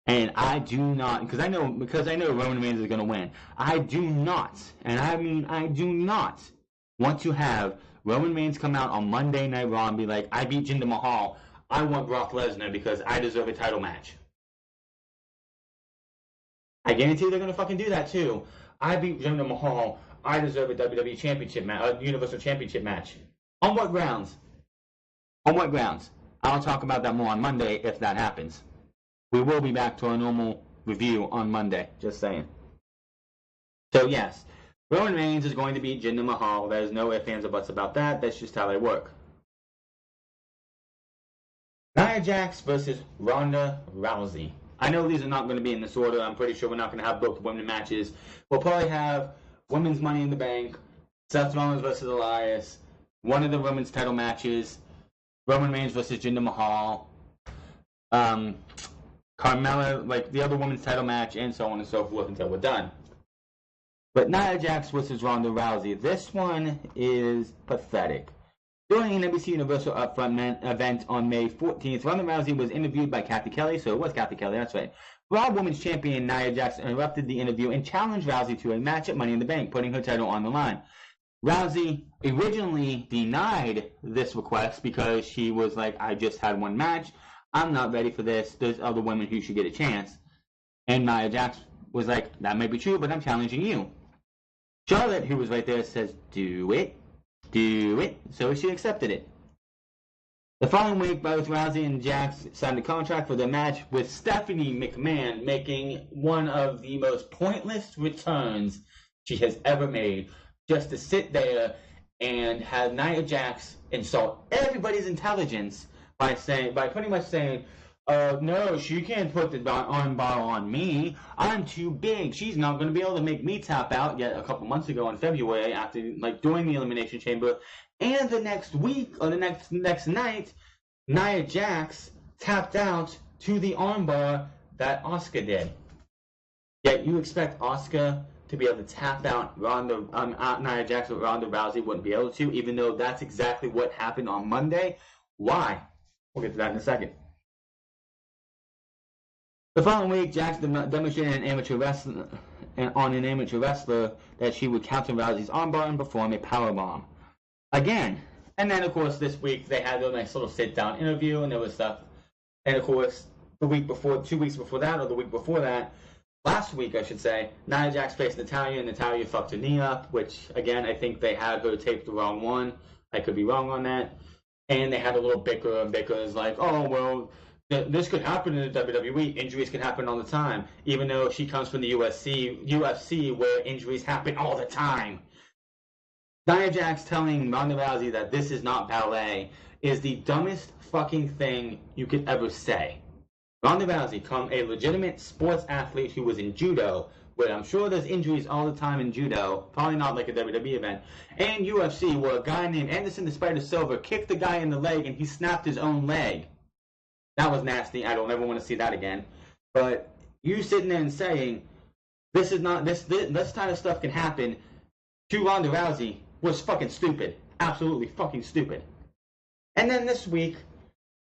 And I do not, because I know Roman Reigns is going to win. I do not, and I mean I do not want to have Roman Reigns come out on Monday Night Raw and be like, I beat Jinder Mahal. I want Brock Lesnar because I deserve a title match. I guarantee they're going to fucking do that too. I beat Jinder Mahal. I deserve a WWE Championship match, a Universal Championship match. On what grounds? On what grounds? I'll talk about that more on Monday if that happens. We will be back to our normal review on Monday. Just saying. So yes, Roman Reigns is going to beat Jinder Mahal. There's no ifs, ands, or buts about that. That's just how they work. Nia Jax versus Ronda Rousey. I know these are not going to be in this order. I'm pretty sure we're not going to have both women matches. We'll probably have Women's Money in the Bank, Seth Rollins versus Elias, one of the women's title matches, Roman Reigns versus Jinder Mahal, Carmella, like the other women's title match, and so on and so forth until we're done. But Nia Jax versus Ronda Rousey, this one is pathetic. During an NBC Universal Upfront event on May 14th, Ronda Rousey was interviewed by Kathy Kelly, so it was Kathy Kelly, that's right. Raw Women's Champion Nia Jax interrupted the interview and challenged Rousey to a match at Money in the Bank, putting her title on the line. Rousey originally denied this request because she was like, I just had one match, I'm not ready for this, there's other women who should get a chance. And Nia Jax was like, that may be true, but I'm challenging you. Charlotte, who was right there, says, do it. Do it. So she accepted it. The following week, both Rousey and Jax signed a contract for their match, with Stephanie McMahon making one of the most pointless returns she has ever made, just to sit there and have Nia Jax insult everybody's intelligence by pretty much saying, no, she can't put the armbar on me. I'm too big. She's not going to be able to make me tap out. Yet a couple months ago in February, after doing the Elimination Chamber, and the next week or the next night, Nia Jax tapped out to the armbar that Asuka did. Yet you expect Asuka to be able to tap out Nia Jax, but Ronda Rousey wouldn't be able to, even though that's exactly what happened on Monday. Why? We'll get to that in a second. The following week, Jax demonstrated on an amateur wrestler that she would counter Rousey's armbar and perform a powerbomb. Again. And then, of course, this week they had a nice little sit-down interview, and there was stuff. And, of course, 2 weeks before that, or the week before that, last week, I should say, Nia Jax faced Natalya, and Natalya fucked her knee up, which, again, I think they had her tape the wrong one. I could be wrong on that. And they had a little bicker, and bicker is like, oh, well, this could happen in the WWE. Injuries can happen all the time, even though she comes from the UFC where injuries happen all the time. Nia Jax telling Ronda Rousey that this is not ballet is the dumbest fucking thing you could ever say. Ronda Rousey, a legitimate sports athlete who was in judo, where I'm sure there's injuries all the time in judo, probably not like a WWE event, and UFC, where a guy named Anderson the Spider Silver kicked the guy in the leg and he snapped his own leg. That was nasty. I don't ever want to see that again. But you sitting there and saying this kind of stuff can happen to Ronda Rousey was fucking stupid. Absolutely fucking stupid. And then this week,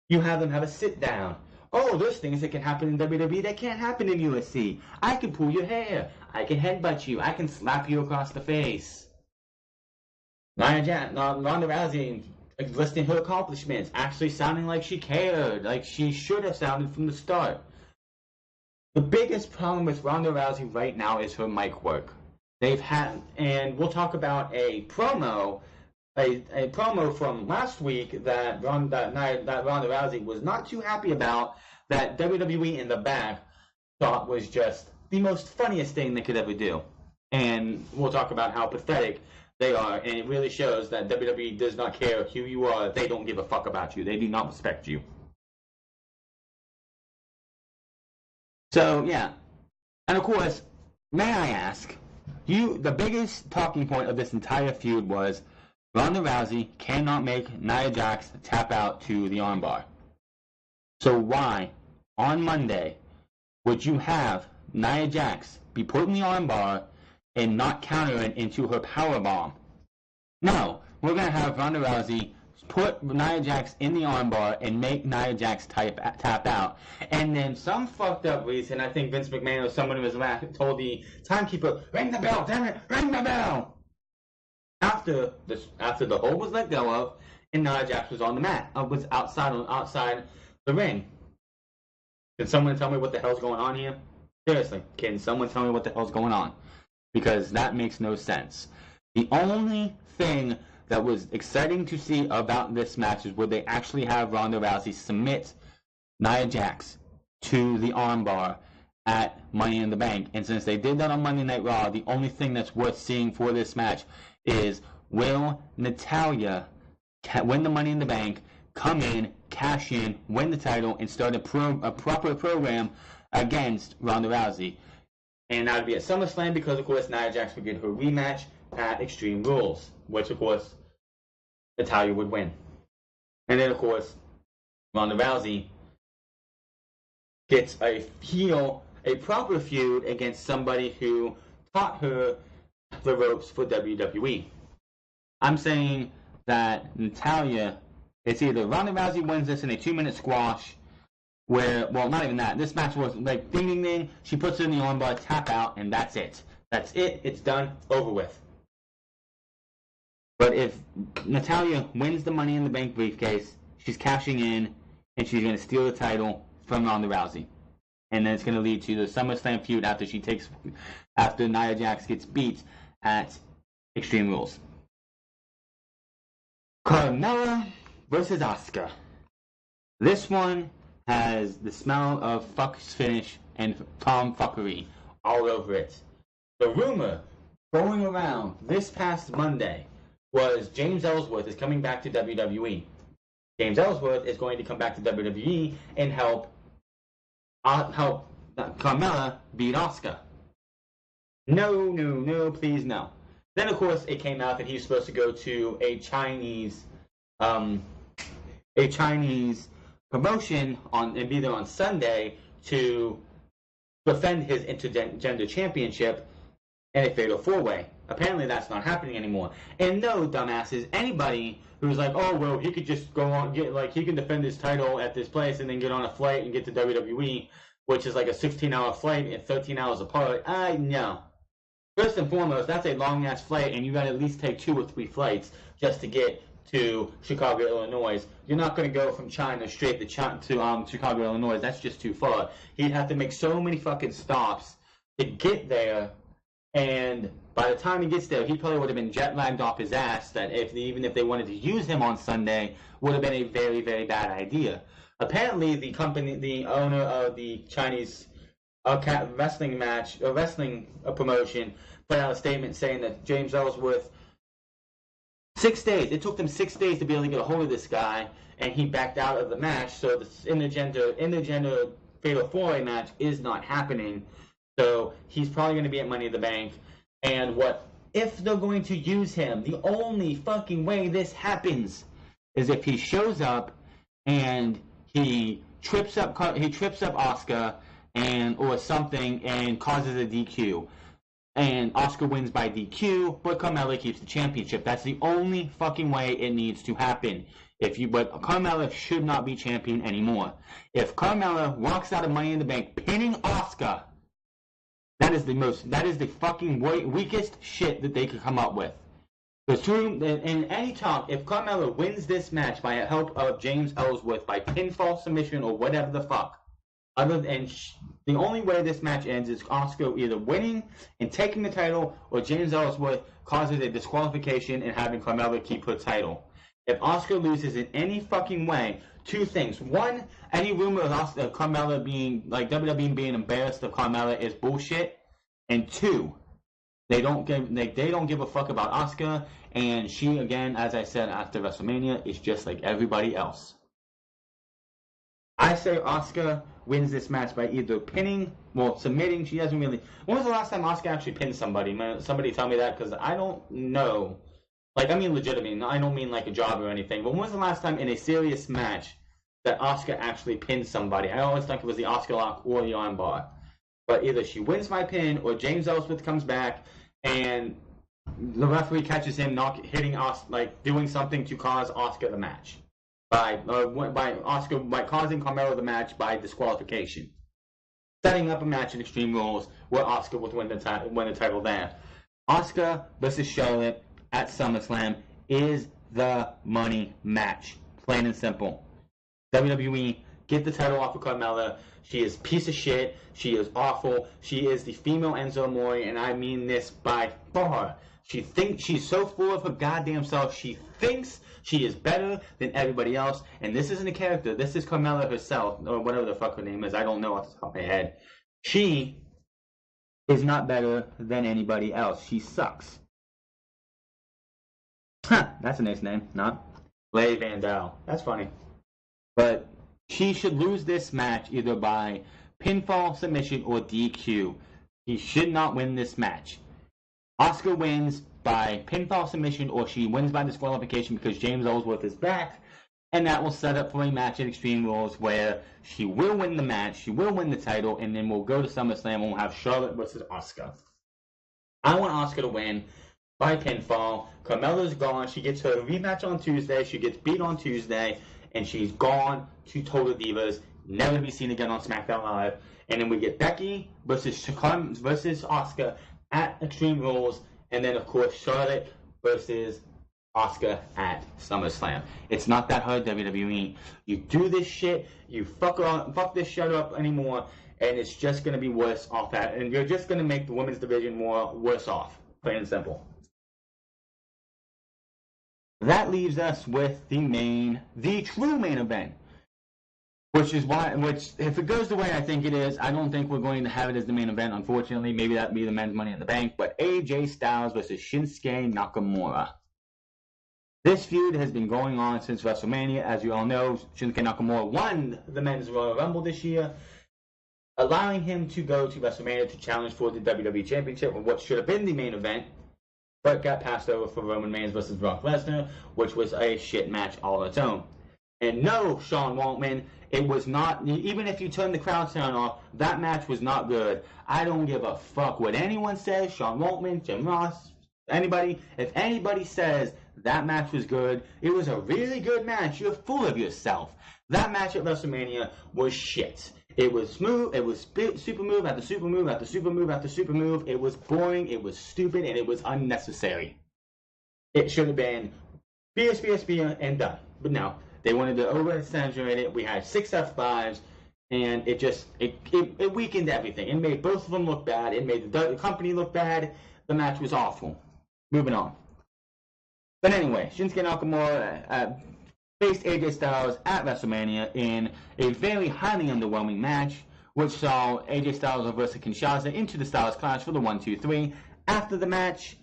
you have them have a sit down. Oh, there's things that can happen in WWE that can't happen in UFC. I can pull your hair. I can headbutt you. I can slap you across the face. Ronda Rousey listing her accomplishments, actually sounding like she cared, like she should have sounded from the start. The biggest problem with Ronda Rousey right now is her mic work. And we'll talk about a promo from last week that Ronda Rousey was not too happy about, that WWE in the back thought was just the most funniest thing they could ever do. And we'll talk about how pathetic they are, and it really shows that WWE does not care who you are. They don't give a fuck about you. They do not respect you. So, yeah. And of course, may I ask, the biggest talking point of this entire feud was Ronda Rousey cannot make Nia Jax tap out to the armbar. So why, on Monday, would you have Nia Jax be put in the armbar and not counter it into her powerbomb? No, we're going to have Ronda Rousey put Nia Jax in the armbar and make Nia Jax tap out. And then some fucked up reason, I think Vince McMahon or someone was told the timekeeper, ring the bell, damn it, ring the bell! After the hold was let go of, and Nia Jax was on the mat, was outside the ring. Can someone tell me what the hell's going on here? Seriously, can someone tell me what the hell's going on? Because that makes no sense. The only thing that was exciting to see about this match is would they actually have Ronda Rousey submit Nia Jax to the armbar at Money in the Bank. And since they did that on Monday Night Raw, the only thing that's worth seeing for this match is will Natalya win the Money in the Bank, come in, cash in, win the title, and start a proper program against Ronda Rousey. And that would be at SummerSlam because, of course, Nia Jax would get her rematch at Extreme Rules, which, of course, Natalya would win. And then, of course, Ronda Rousey gets a proper feud against somebody who taught her the ropes for WWE. I'm saying that Natalya, it's either Ronda Rousey wins this in a 2-minute squash, where, well, not even that. This match was like ding ding ding, she puts it in the armbar, tap out, and that's it. That's it. It's done. Over with. But if Natalya wins the Money in the Bank briefcase, she's cashing in, and she's going to steal the title from Ronda Rousey. And then it's going to lead to the SummerSlam feud after Nia Jax gets beat at Extreme Rules. Carmella versus Asuka. This one has the smell of fuck's finish and tomfuckery all over it. The rumor going around this past Monday was James Ellsworth is coming back to WWE. James Ellsworth is going to come back to WWE and help Carmella beat Asuka. No, please no. Then, of course, it came out that he's supposed to go to a Chinese promotion and be there on Sunday to defend his intergender championship in a fatal 4-way. Apparently, that's not happening anymore. And no, dumbasses, anybody who's like, oh well, he could just go on, he can defend his title at this place and then get on a flight and get to WWE, which is like a 16-hour flight and 13 hours apart. No. First and foremost, that's a long-ass flight, and you got to at least take 2 or 3 flights just to get to Chicago, Illinois. You're not going to go from China straight to Chicago, Illinois. That's just too far. He'd have to make so many fucking stops to get there, and by the time he gets there, he probably would have been jet-lagged off his ass that even if they wanted to use him on Sunday, would have been a very, very bad idea. Apparently, the owner of the Chinese wrestling promotion put out a statement saying that James Ellsworth, 6 days, it took them 6 days to be able to get a hold of this guy, and he backed out of the match, so the intergender fatal 4-way match is not happening. So he's probably going to be at Money in the Bank. And what if they're going to use him? The only fucking way this happens is if he shows up and he trips up Asuka or something and causes a DQ. And Asuka wins by DQ, but Carmella keeps the championship. That's the only fucking way it needs to happen. But Carmella should not be champion anymore. If Carmella walks out of Money in the Bank pinning Asuka, that is the fucking weakest shit that they could come up with. In any talk, if Carmella wins this match by help of James Ellsworth by pinfall submission or whatever the fuck, the only way this match ends is Asuka either winning and taking the title, or James Ellsworth causes a disqualification and having Carmella keep her title. If Asuka loses in any fucking way, 2 things. 1, any rumor of Carmella being, like WWE being embarrassed of Carmella is bullshit. And 2, they don't give a fuck about Asuka, and she, again, as I said after WrestleMania, is just like everybody else. I say Asuka wins this match by either submitting. She doesn't really. When was the last time Asuka actually pinned somebody? Man, somebody tell me that, because I don't know. Like, I mean legitimately. I don't mean like a job or anything. But when was the last time in a serious match that Asuka actually pinned somebody? I always think it was the Asuka lock or the armbar. But either she wins by pin, or James Ellsworth comes back and the referee catches him doing something to cause Asuka the match. By causing Carmella the match by disqualification, setting up a match in Extreme Rules where Asuka would win the title there. Asuka versus Charlotte at SummerSlam is the money match, plain and simple. WWE, get the title off of Carmella. She is a piece of shit. She is awful. She is the female Enzo Amore, and I mean this by far. She's so full of her goddamn self. She thinks she is better than everybody else. And this isn't a character. This is Carmella herself, or whatever the fuck her name is. I don't know off the top of my head. She is not better than anybody else. She sucks. Huh, that's a nice name. Not Leigh Vandal. That's funny. But she should lose this match either by pinfall, submission, or DQ. She should not win this match. Asuka wins by pinfall, submission, or she wins by disqualification because James Ellsworth is back. And that will set up for a match at Extreme Rules where she will win the match, she will win the title, and then we'll go to SummerSlam and we'll have Charlotte versus Asuka. I want Asuka to win by pinfall. Carmella's gone. She gets her rematch on Tuesday. She gets beat on Tuesday, and she's gone to Total Divas, never to be seen again on SmackDown Live. And then we get Becky versus Asuka at Extreme Rules, and then of course Charlotte versus Asuka at SummerSlam. It's not that hard, WWE. You do this shit, you fuck this shit up anymore, and it's just gonna be worse off at, and you're just gonna make the women's division worse off. Plain and simple. That leaves us with the true main event. Which if it goes the way I think it is, I don't think we're going to have it as the main event, unfortunately. Maybe that'd be the men's Money in the Bank, but AJ Styles versus Shinsuke Nakamura. This feud has been going on since WrestleMania. As you all know, Shinsuke Nakamura won the men's Royal Rumble this year, allowing him to go to WrestleMania to challenge for the WWE Championship, what should have been the main event, but got passed over for Roman Reigns versus Brock Lesnar, which was a shit match all on its own. And no, Sean Waltman, it was not, even if you turn the crowd sound off, that match was not good. I don't give a fuck what anyone says, Sean Waltman, Jim Ross, anybody. If anybody says that match was good, it was a really good match, you're full of yourself. That match at WrestleMania was shit. It was smooth, it was super move after super move after super move after super move. It was boring, it was stupid, and it was unnecessary. It should have been spear, and done. But no. They wanted to over-exaggerate it. We had 6 F5s, and it weakened everything. It made both of them look bad. It made the company look bad. The match was awful. Moving on. But anyway, Shinsuke Nakamura faced AJ Styles at WrestleMania in a very highly underwhelming match, which saw AJ Styles versus Kinshasa into the Styles Clash for the 1-2-3. After the match,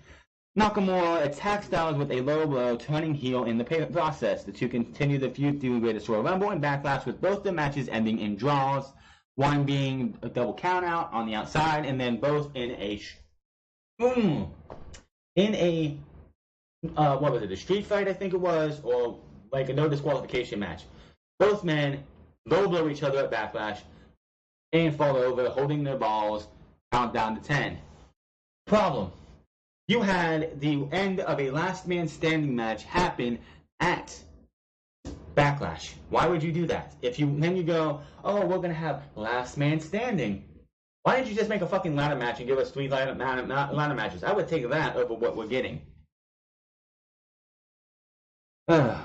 Nakamura attacked Styles with a low blow, turning heel in the process. The two continued the feud through Greatest Royal Rumble and Backlash, with both the matches ending in draws, one being a double countout on the outside, and then both in a what was it, a street fight I think it was, or like a no disqualification match. Both men low blow each other at Backlash and fall over, holding their balls, count down to 10. Problem. You had the end of a last man standing match happen at Backlash. Why would you do that? Then you go, oh, we're gonna have last man standing. Why didn't you just make a fucking ladder match and give us 3 ladder matches? I would take that over what we're getting. The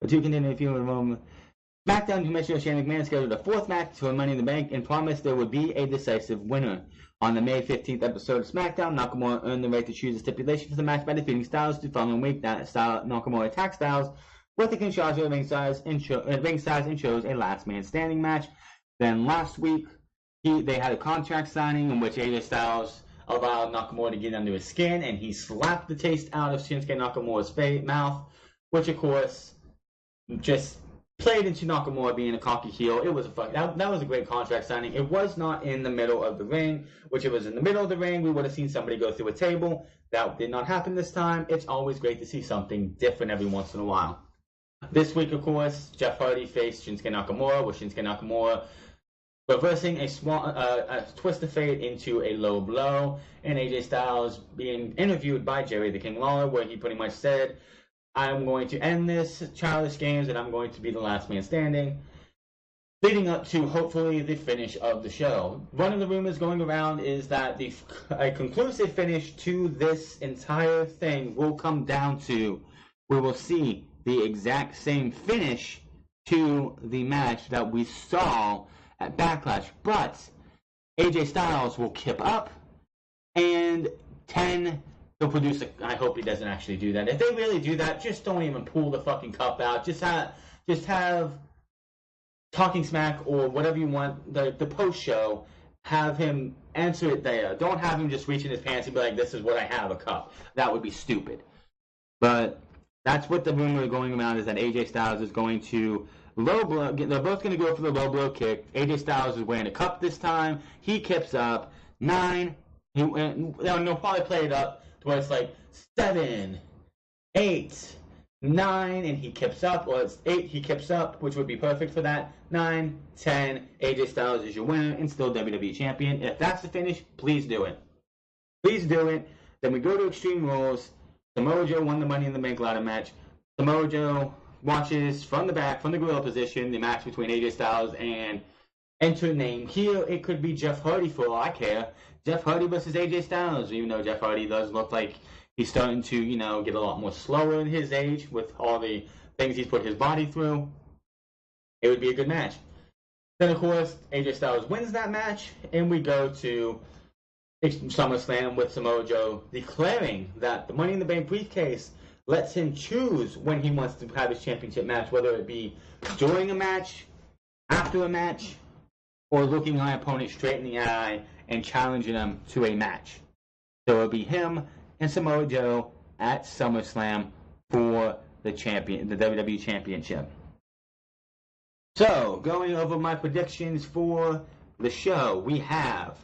two continue feud in a moment. SmackDown Commissioner Shane McMahon scheduled a 4th match for Money in the Bank and promised there would be a decisive winner. On the May 15th episode of SmackDown, Nakamura earned the right to choose a stipulation for the match by defeating Styles. The following week, Nakamura attacked Styles with a Kinshasa at ringside and chose a last man standing match. Then last week, they had a contract signing in which AJ Styles allowed Nakamura to get under his skin, and he slapped the taste out of Shinsuke Nakamura's mouth, which of course just played into Nakamura being a cocky heel. It was that was a great contract signing. It was not in the middle of the ring, which it was in the middle of the ring, we would have seen somebody go through a table. That did not happen this time. It's always great to see something different every once in a while. This week, of course, Jeff Hardy faced Shinsuke Nakamura, with Shinsuke Nakamura reversing a twist of fate into a low blow, and AJ Styles being interviewed by Jerry the King Lawler, where he pretty much said, I'm going to end this childish games and I'm going to be the last man standing, leading up to hopefully the finish of the show. One of the rumors going around is that a conclusive finish to this entire thing will come down to, we will see the exact same finish to the match that we saw at Backlash, but AJ Styles will kip up and 10, he'll produce I hope he doesn't actually do that. If they really do that, just don't even pull the fucking cup out. Just have Talking Smack or whatever you want, the post show, have him answer it there. Don't have him just reach in his pants and be like, this is what I have, a cup. That would be stupid. But that's what the rumor going around is, that AJ Styles is going to low blow. They're both going to go for the low blow kick. AJ Styles is wearing a cup this time. He kips up 9. They'll probably play it up to where it's like 7, 8, 9, and he kips up, or it's 8, he kips up, which would be perfect for that. 9, 10, AJ Styles is your winner and still WWE Champion. If that's the finish, please do it. Please do it. Then we go to Extreme Rules. Samoa Joe won the Money in the Bank ladder match. Samoa Joe watches from the back, from the gorilla position, the match between AJ Styles and enter name. Here, it could be Jeff Hardy for all I care. Jeff Hardy versus AJ Styles, even though Jeff Hardy does look like he's starting to, get a lot more slower in his age with all the things he's put his body through. It would be a good match. Then, of course, AJ Styles wins that match, and we go to SummerSlam with Samoa Joe declaring that the Money in the Bank briefcase lets him choose when he wants to have his championship match, whether it be during a match, after a match, or looking my opponent straight in the eye and challenging them to a match. So it'll be him and Samoa Joe at SummerSlam for the WWE Championship. So, going over my predictions for the show, we have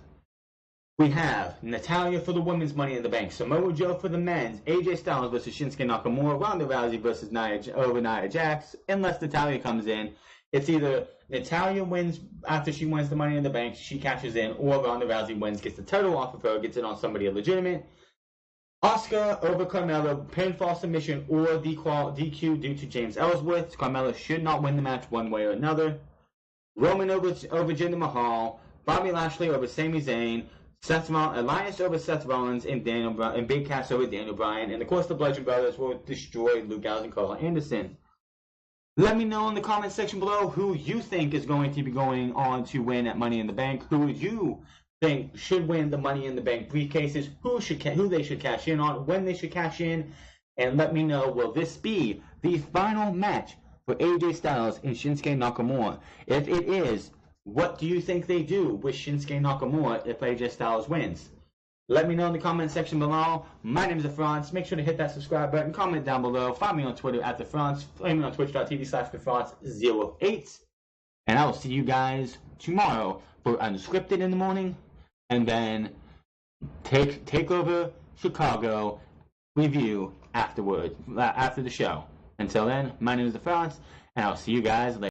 Natalya for the women's Money in the Bank, Samoa Joe for the men's, AJ Styles versus Shinsuke Nakamura, Ronda Rousey versus Nia Jax, unless Natalya comes in. It's either Natalya wins after she wins the Money in the Bank, she cashes in, or Ronda Rousey wins, gets the title off of her, gets it on somebody legitimate. Asuka over Carmella, pinfall submission or DQ due to James Ellsworth. Carmella should not win the match one way or another. Roman over Jinder Mahal, Bobby Lashley over Sami Zayn, Elias over Seth Rollins, and Big Cass over Daniel Bryan. And of course, the Bludgeon Brothers will destroy Luke Gallows and Carl Anderson. Let me know in the comment section below who you think is going to be going on to win at Money in the Bank. Who you think should win the Money in the Bank briefcases? Who they should cash in on? When they should cash in? And let me know, will this be the final match for AJ Styles and Shinsuke Nakamura? If it is, what do you think they do with Shinsuke Nakamura if AJ Styles wins? Let me know in the comment section below. My name is TheFrance. Make sure to hit that subscribe button. Comment down below. Find me on Twitter at TheFrance. Find me on twitch.tv/TheFrance08. And I will see you guys tomorrow for Unscripted in the morning. And then take over Chicago review afterwards, after the show. Until then, my name is TheFrance, and I'll see you guys later.